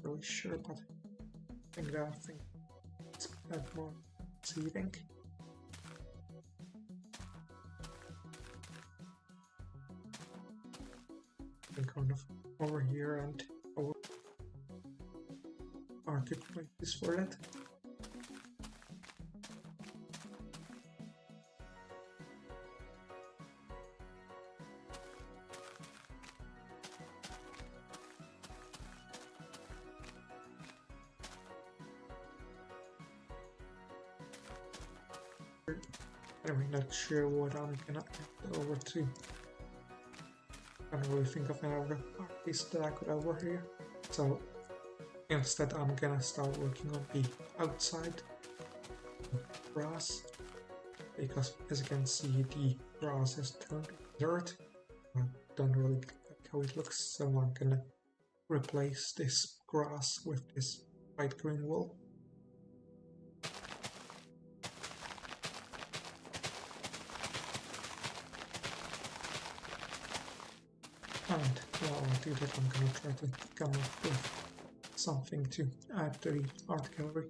really sure, but I think it's more deceiving. I'm kind of over here and over marketplace for it. I'm not sure what I'm gonna add over to. I don't really think of another artist that I could over here. So instead I'm gonna start working on the outside grass, because as you can see the grass is turned dirt. I don't really like how it looks, so I'm gonna replace this grass with this white green wool. And while I do that, I'm gonna try to come up with something to add to the art gallery.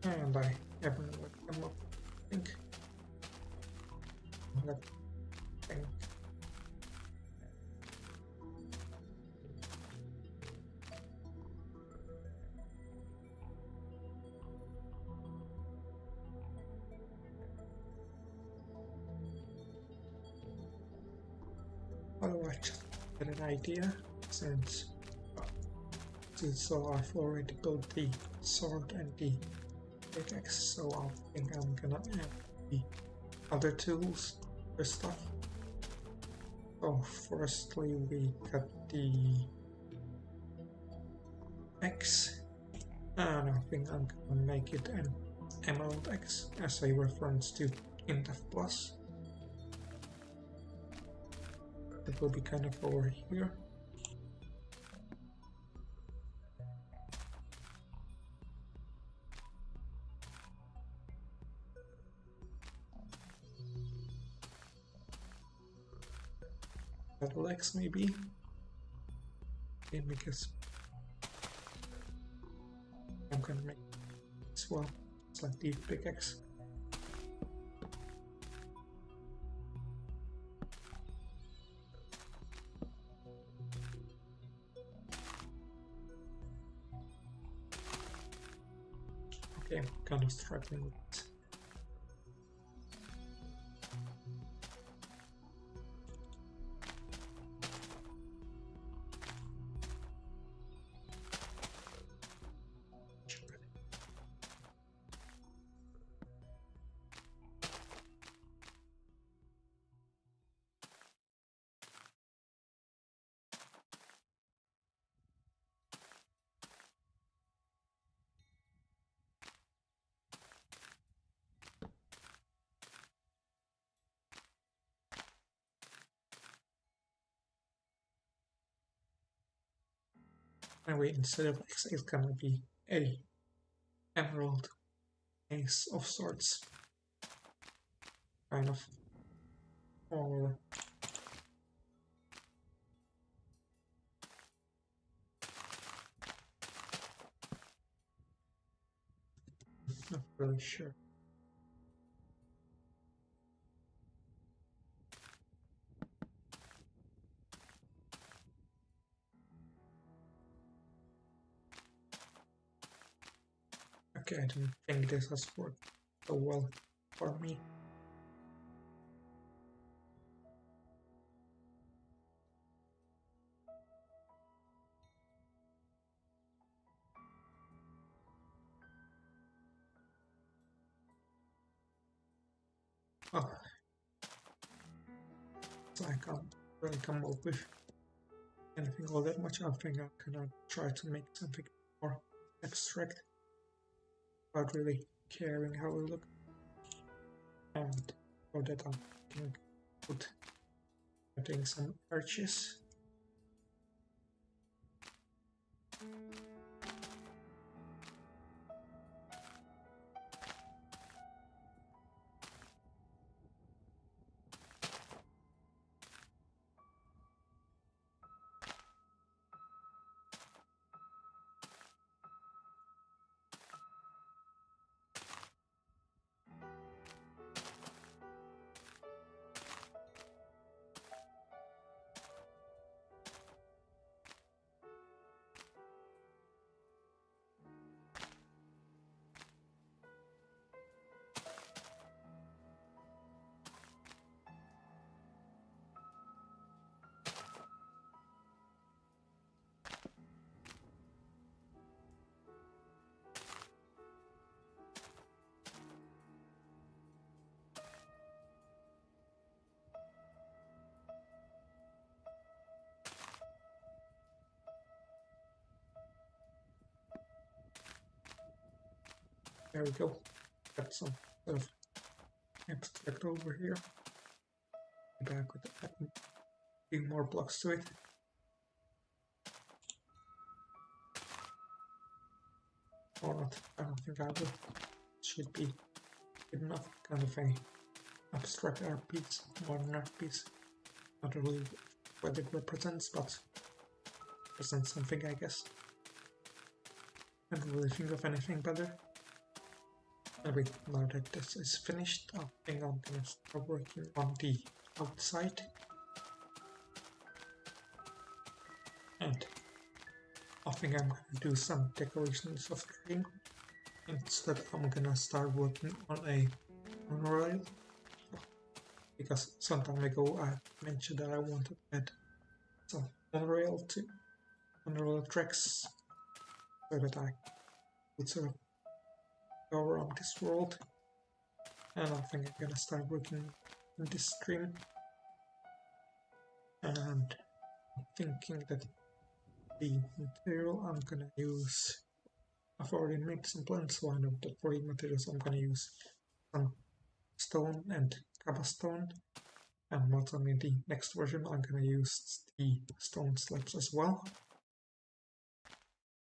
And I haven't looked them up, I think. That thing. Otherwise, just get an idea, since so I've already built the sword and the pickaxe, so I think I'm gonna add the other tools for stuff. So firstly we got the axe, and I think I'm gonna make it an emerald axe as a reference to Indef Plus. It will be kind of over here. Legs maybe, because I'm gonna make it as well. It's like the pickaxe. Okay, I'm kind of struggling with it. Anyway, instead of X, it's gonna be a emerald ace of swords, kind of, or not really sure. Okay, I don't think this has worked so well for me. Oh, so I can't really come up with anything all that much. I think I'm gonna try to make something more abstract without really caring how it looks. And for that I'm thinking put adding some arches. There we go. Got some sort of abstract over here. Maybe I could add a few more blocks to it. Or not, I don't think I will. It should be good enough. Kind of a abstract art piece, modern art piece. Not really what it represents, but represents something, I guess. I don't really think of anything better. Anyway, now that this is finished, I think I'm gonna start working on the outside. And I think I'm gonna do some decorations of the ring. Instead, I'm gonna start working on a monorail. Because some time ago I mentioned that I wanted to add some monorail tracks so that I could sort of go around this world. And I think I'm gonna start working in this stream. And I'm thinking that the material I'm gonna use, I've already made some plans, so I know that for the materials I'm gonna use some stone and cobblestone. And not only the next version, I'm gonna use the stone slabs as well.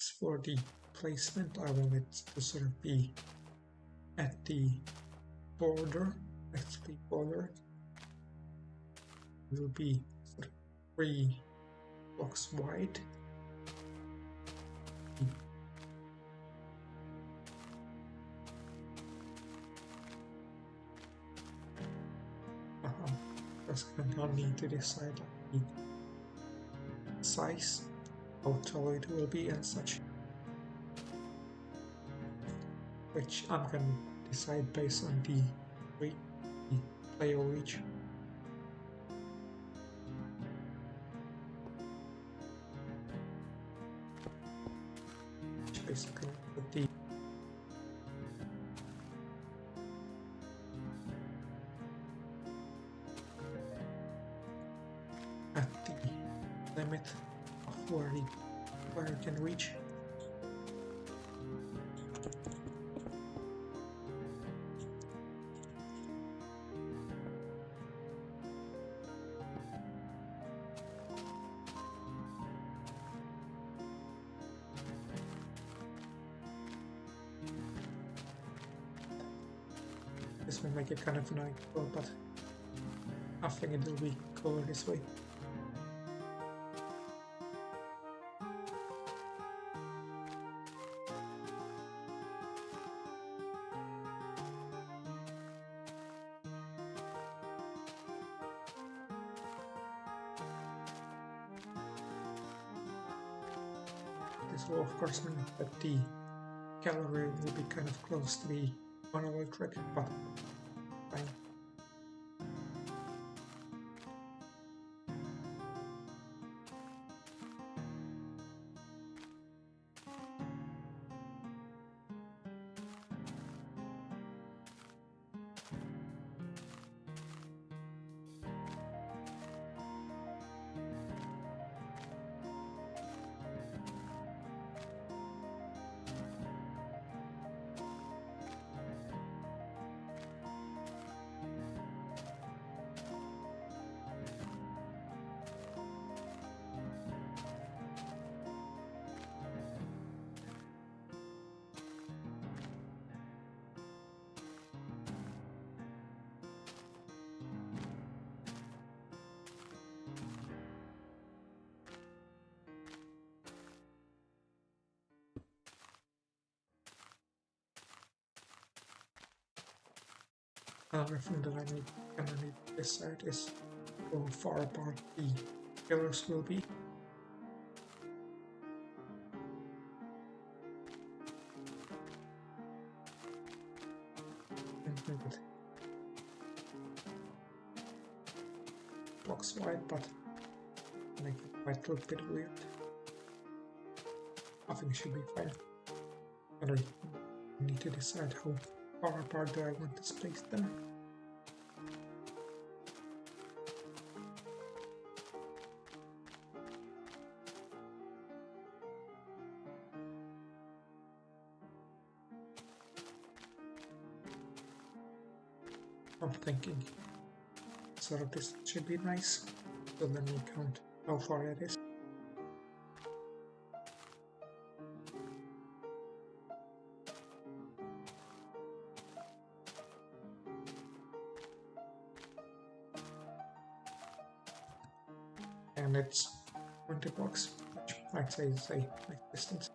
As for the placement, I want it to sort of be at the border, next to the border. It will be sort of 3 blocks wide. Just gonna need to decide the size, how tall it will be and such, which I'm gonna decide based on the player reach. Which basically put the at the limit of where it can reach. This will make it kind of nice, but I think it will be cooler this way. This will of course mean that the gallery will be kind of close to the monoelectric, but fine. Another thing that I need to decide is how far apart the pillars will be. It blocks wide, but make it quite a little bit weird. I think it should be fine. But I need to decide how far apart do I want to space them. I'm thinking sort of this should be nice, so then we count how far it is. And it's 20 blocks, which I'd say is a nice distance.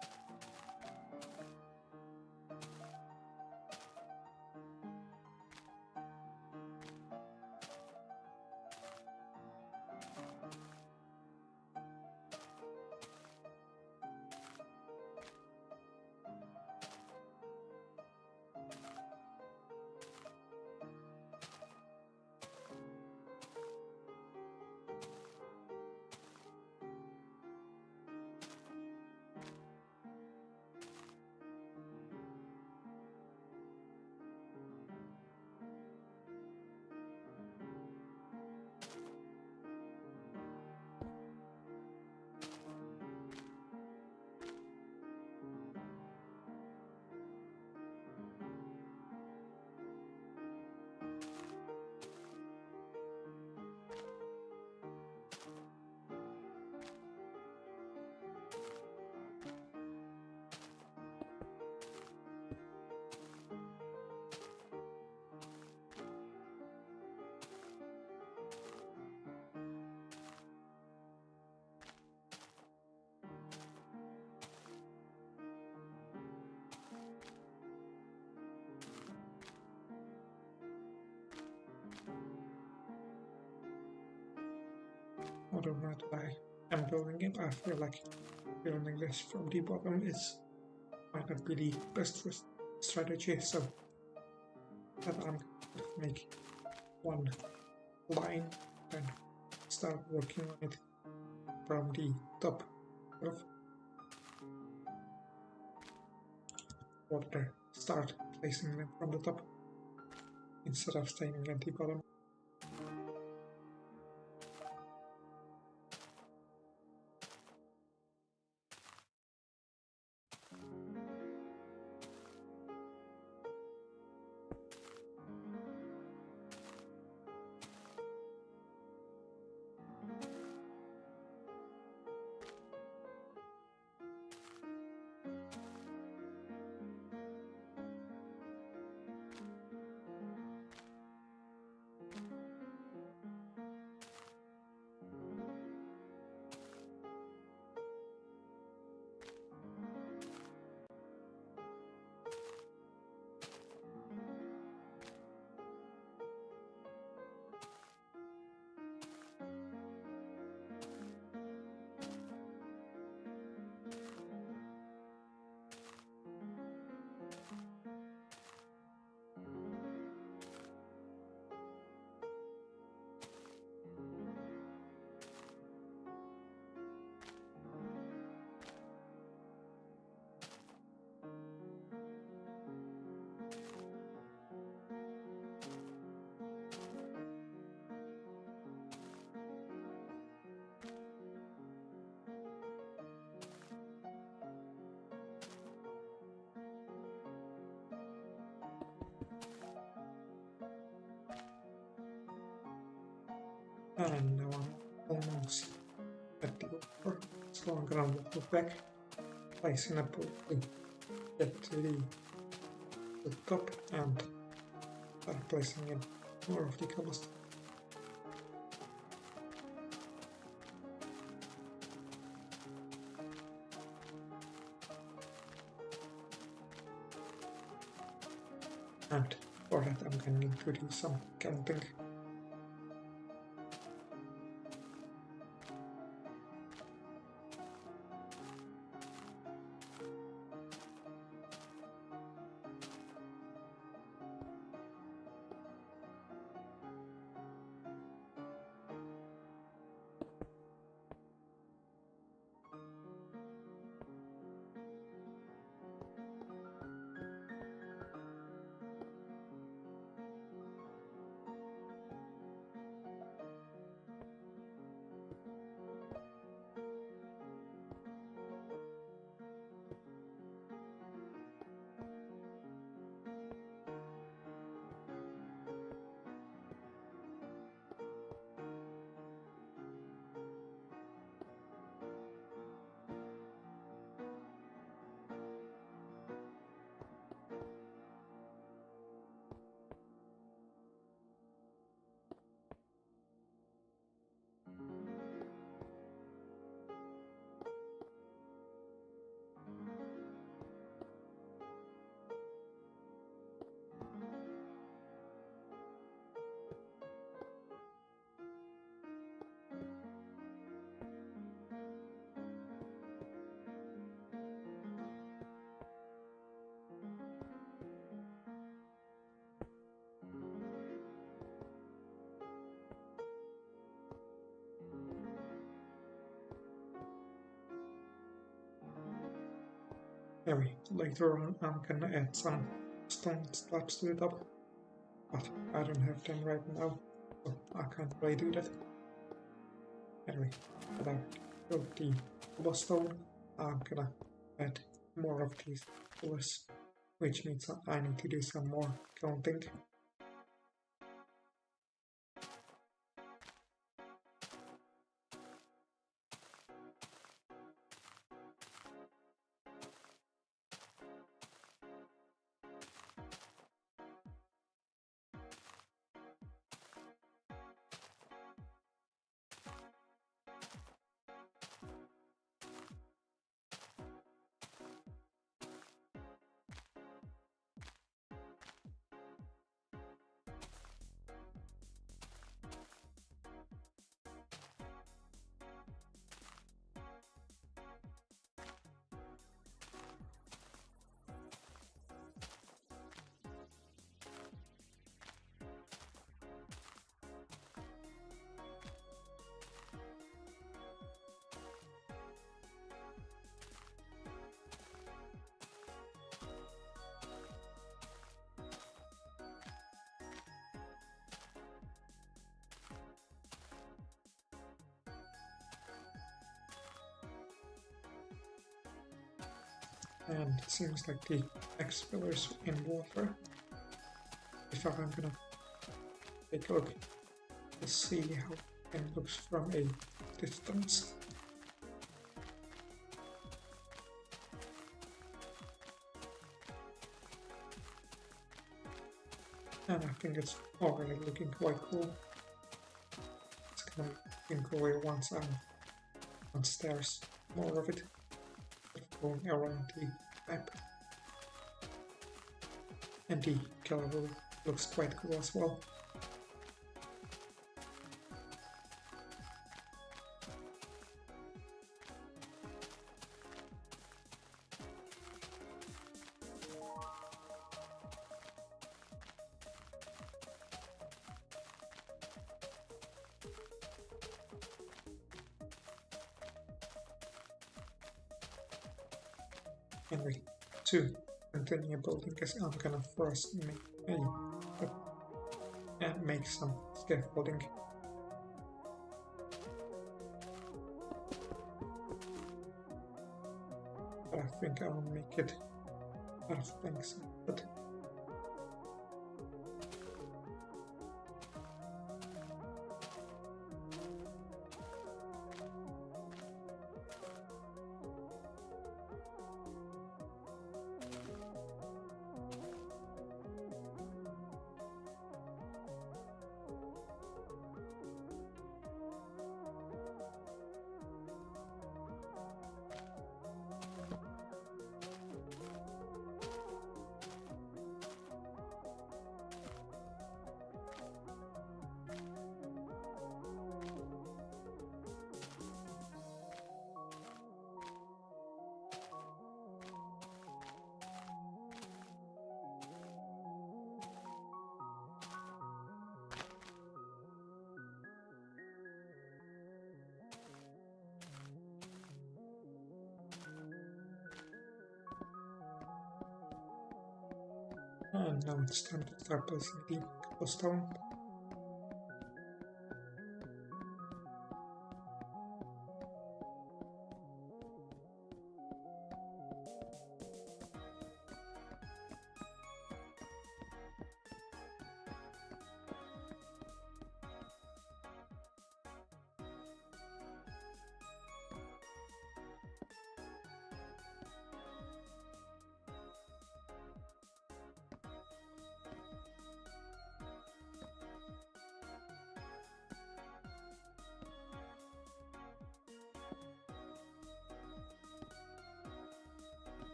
Whether or not I am building it, I feel like building this from the bottom might not be the best strategy, so that I'm going to make one line and start working on it from the top of water, start placing them from the top instead of staying at the bottom. And now I'm almost at the over, so I'm gonna walk back, placing a pulley, get to the top, and start placing in more of the cobblestone. And for that I'm gonna need to do some counting. Maybe later on I'm gonna add some stone slabs to the top, but I don't have them right now, so I can't really do that. Anyway, but I've built the cobblestone, I'm gonna add more of these pillars, which means I need to do some more counting. And it seems like the X pillars in water. If I'm gonna take a look to see how it looks from a distance. And I think it's already looking quite cool. It's gonna be cooler once there's more of it going around the map. And the color looks quite cool as well. Anyway, to continue building, I'm gonna first make some scaffolding. But I think I will make it out of things. But And now it's time to start placing the cobblestone.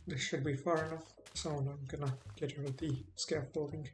This should be far enough, so I'm gonna get rid of the scaffolding.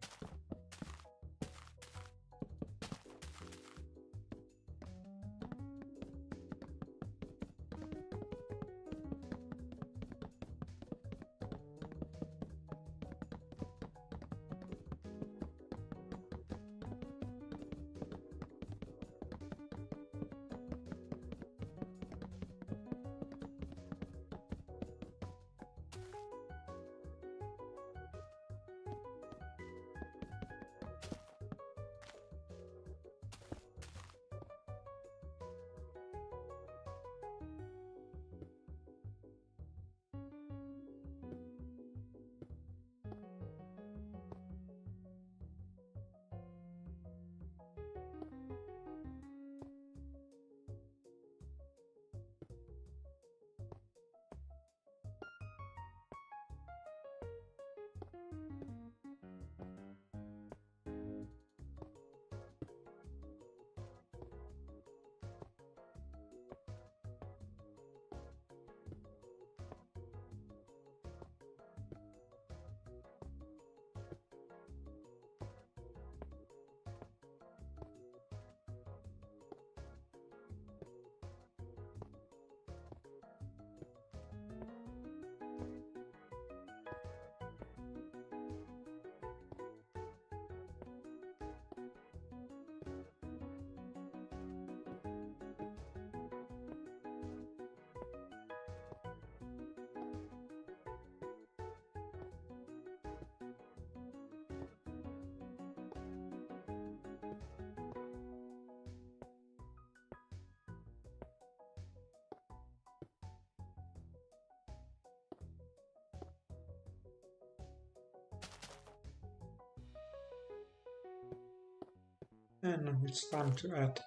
And now it's time to add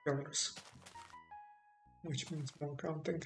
pillars, which means more counting.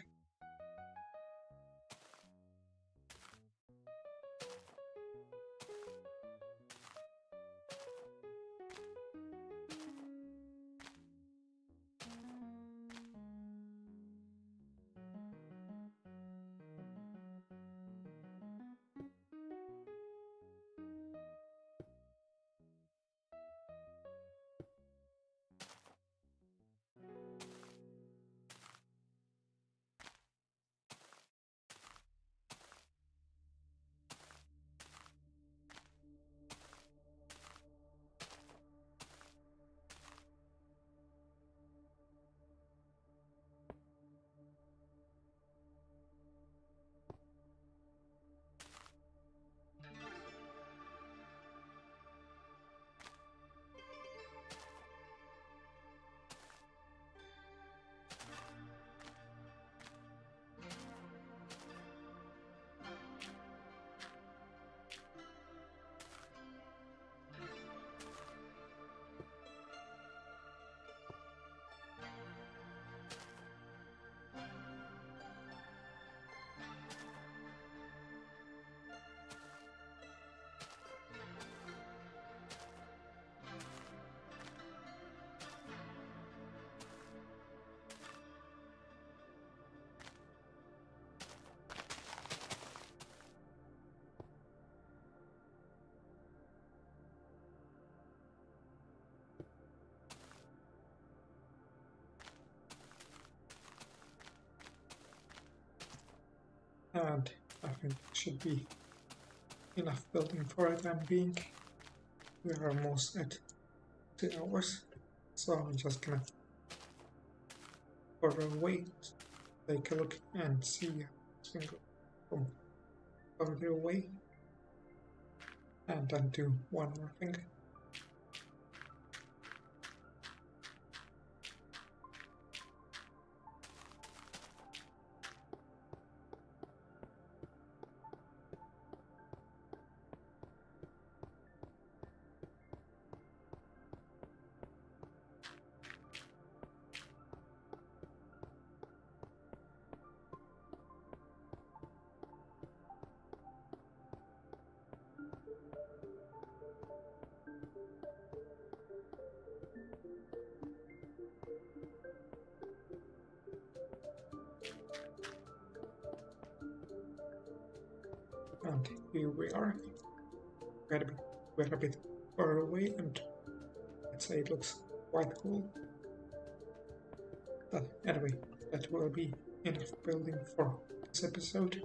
And I think it should be enough building for the time being. We are almost at 2 hours, so I'm just gonna further away, take a look and see how things go from further away, and then do one more thing. And here we are. We're a bit far away, and I'd say it looks quite cool. But anyway, that will be enough building for this episode.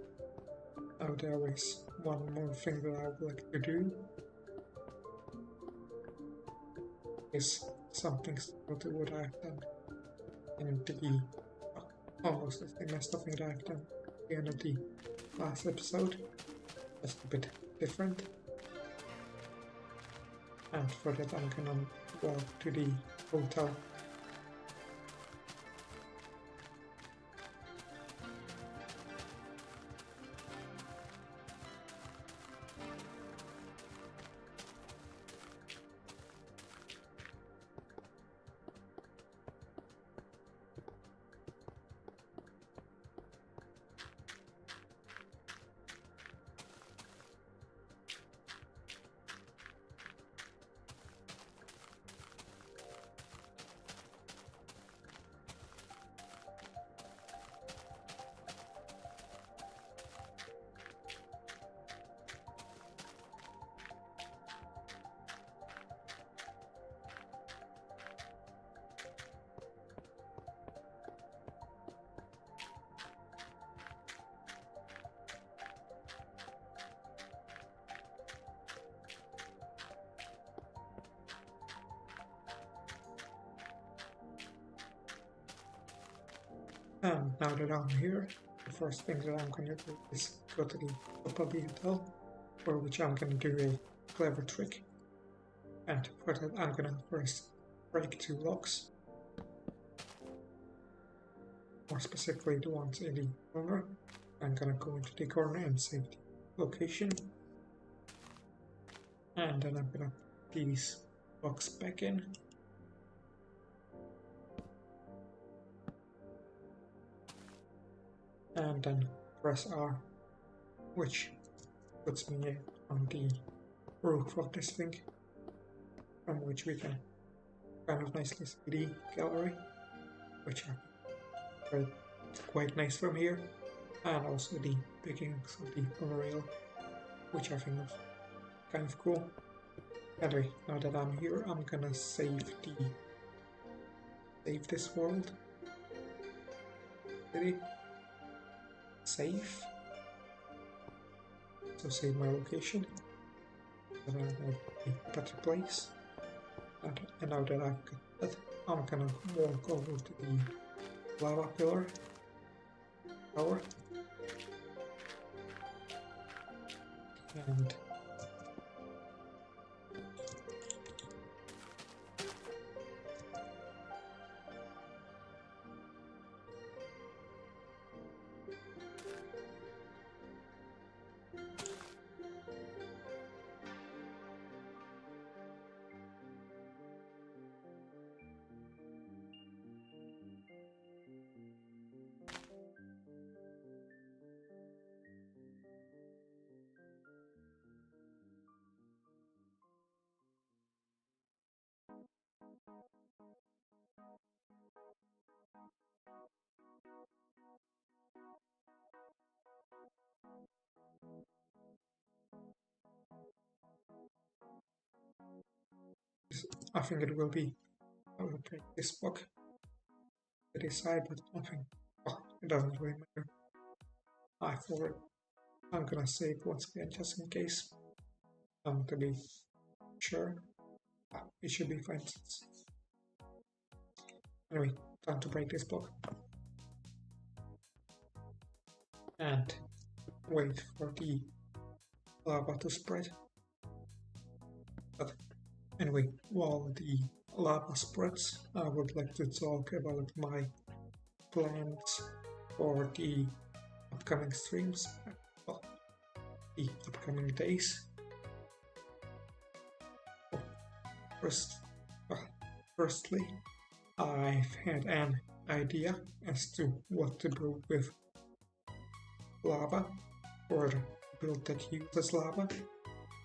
Now there is one more thing that I would like to do. Is something similar to what I've done in the almost the same as something that I've done at the end of the last episode, just a bit different. And for that I'm gonna walk to the hotel. And now that I'm here, the first thing that I'm gonna do is go to the top of the hotel, for which I'm gonna do a clever trick. And for that I'm gonna first break 2 locks, more specifically the ones in the corner. I'm gonna go into the corner and save the location, and then I'm gonna put these locks back in. And then press R, which puts me on the roof of this thing, from which we can kind of nicely see the gallery, which are quite nice from here, and also the beginnings of the monorail, which I think is kind of cool. Anyway, now that I'm here, I'm gonna save this world. City. Save. So save my location. And I have a better place. And now that I've got that, I'm gonna walk over to the lava pillar tower. And I think it will be, I will take this block to this side, but I think, oh, it doesn't really matter. I forward. I'm gonna save once again just in case. To be sure. It should be fine. Anyway, time to break this block. And wait for the lava to spread. But anyway, while the lava spreads, I would like to talk about my plans for the upcoming streams, well, the upcoming days. Firstly, I've had an idea as to what to build with lava, or build that uses lava,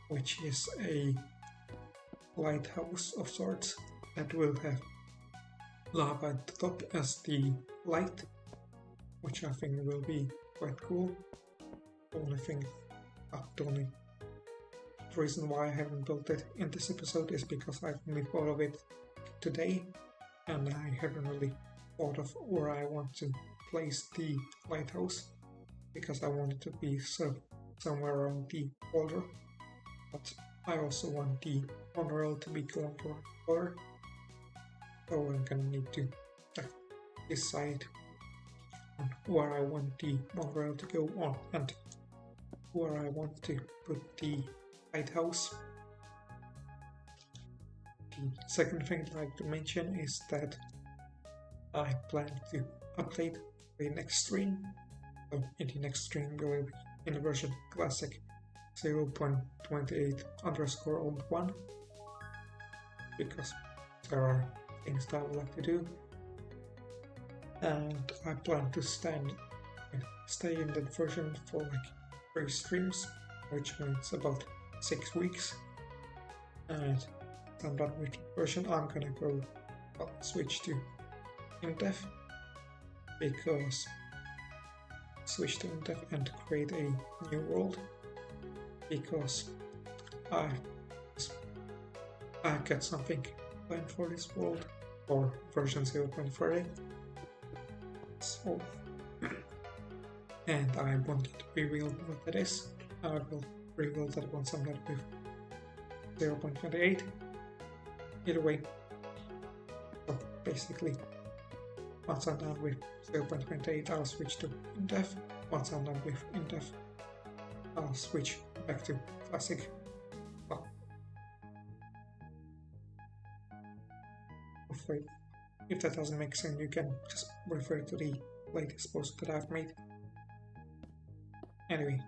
which is a lighthouse of sorts that will have lava at the top as the light, which I think will be quite cool. The only reason why I haven't built it in this episode is because I've only thought of it today, and I haven't really thought of where I want to place the lighthouse, because I want it to be somewhere around the water, but I also want the monorail to be going around water, so I'm gonna need to decide on where I want the monorail to go on and where I want to put the lighthouse. The second thing I'd like to mention is that I plan to update the next stream. So in the next stream we will be in the version classic 0.28_1, because there are things that I would like to do, and I plan to stay in that version for like 3 streams, which means about 6 weeks, and I'm done with the version. I'm gonna switch to in-depth, because switch to in-depth and create a new world, because I got something planned for this world, or version 0.30. So, and I want to reveal what that is. I will reveal that once I'm done with 0.28. Either way, so basically, once I'm done with 0.28, I'll switch to in-depth. Once I'm done with in-depth, I'll switch back to classic. Well, if that doesn't make sense, you can just refer to the latest post that I've made. Anyway,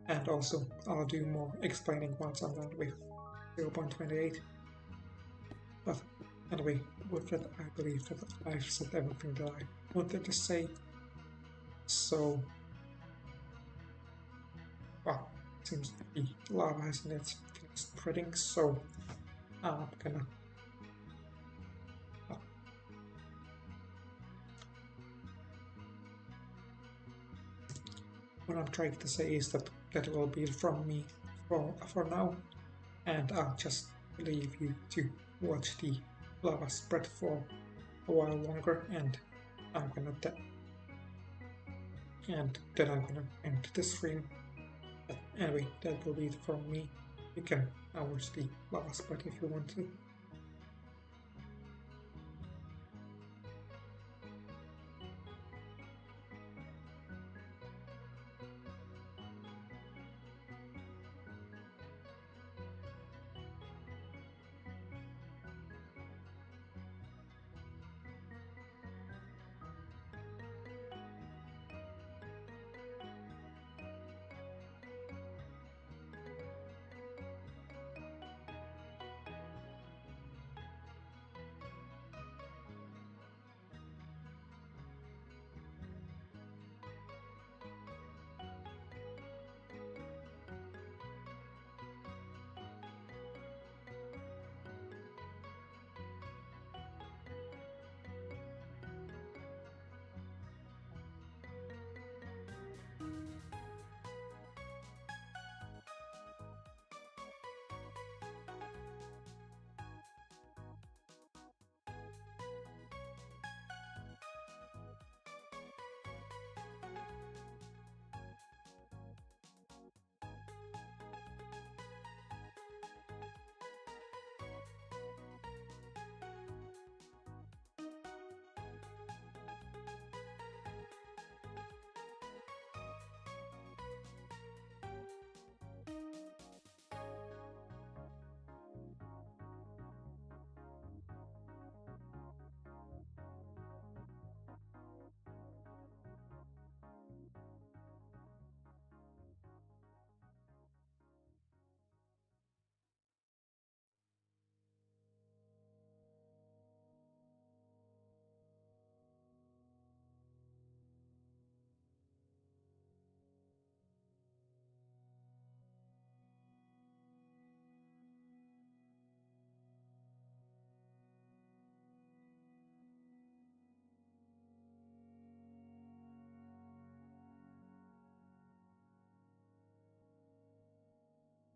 and also I'll do more explaining once I'm done with 0.28. But anyway, with that, I believe that I've said everything that I wanted to say. So, well, it seems the lava hasn't yet finished spreading, so I'm gonna what I'm trying to say is that will be from me for now, and I'll just leave you to watch the lava spread for a while longer, and then I'm gonna end the stream. But anyway, that will be it from me. You can now watch the lava spread if you want to.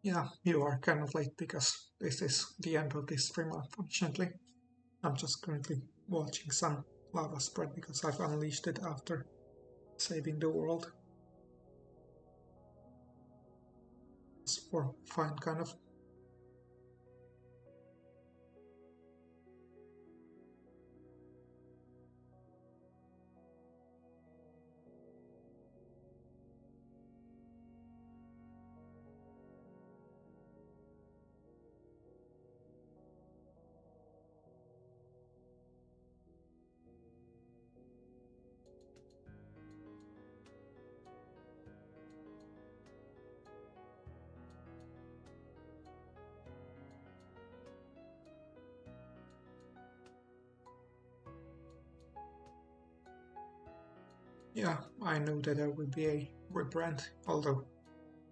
Yeah, you are kind of late because this is the end of this stream, unfortunately. I'm just currently watching some lava spread because I've unleashed it after saving the world. It's for fun, kind of. Yeah, I know that there will be a rebrand, although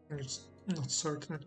it's not certain.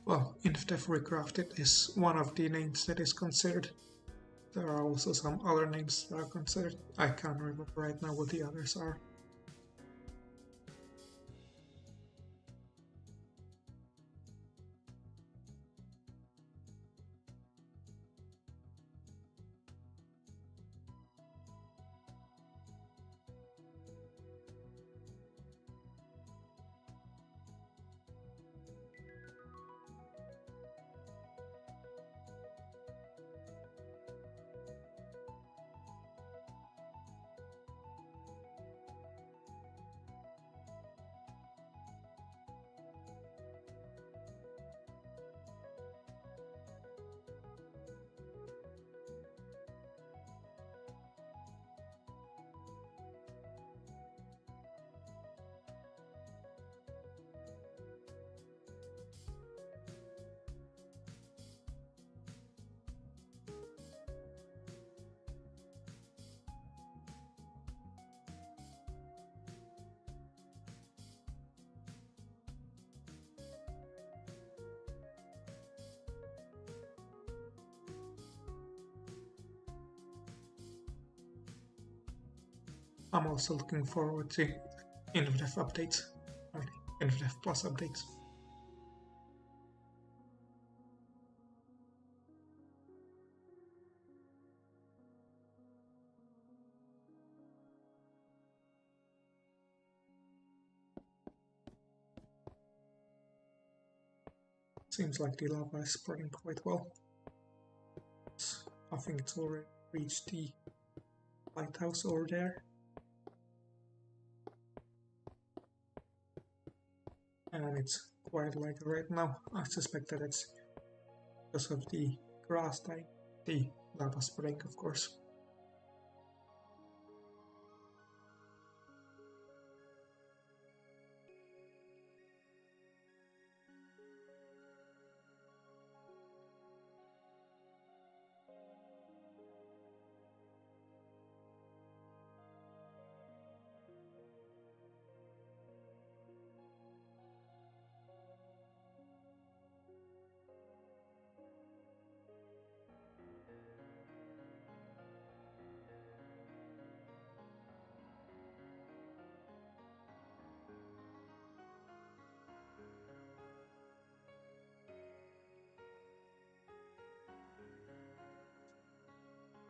Well, InfDev Recrafted is one of the names that is considered. There are also some other names that are considered. I can't remember right now what the others are. I'm also looking forward to InfDev updates, or InfDev Plus updates. Seems like the lava is spreading quite well. I think it's already reached the lighthouse over there. And it's quite light right now. I suspect that it's because of the grass dying, the lava spreading, of course.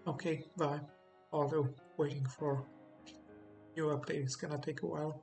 Okay, bye. Although waiting for new update is gonna take a while.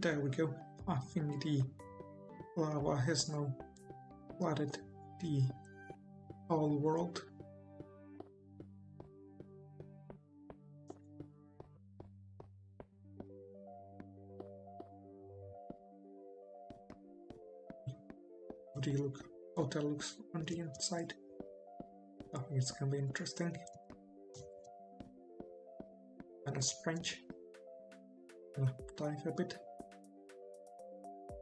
There we go. I think the lava has now flooded the whole world. How that looks on the inside. I think it's gonna be interesting. And a strange. Gonna dive a bit.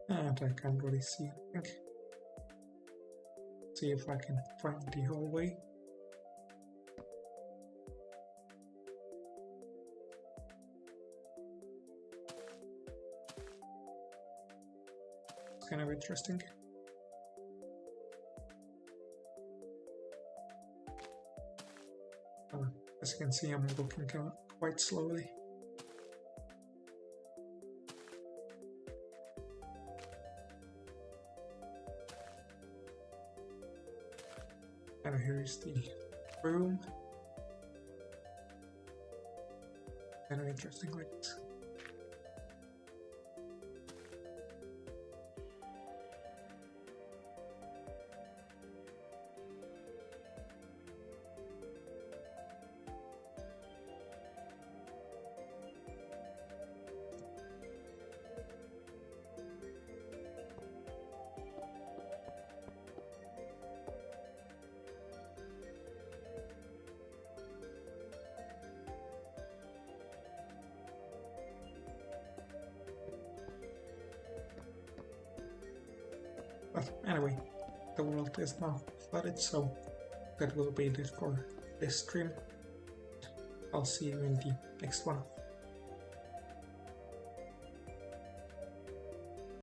And I can't really see anything. See if I can find the hallway. It's kind of interesting. As you can see, I'm walking quite slowly. And here is the room. Kind of interesting like this. But anyway, the world is now flooded, so that will be it for this stream. I'll see you in the next one.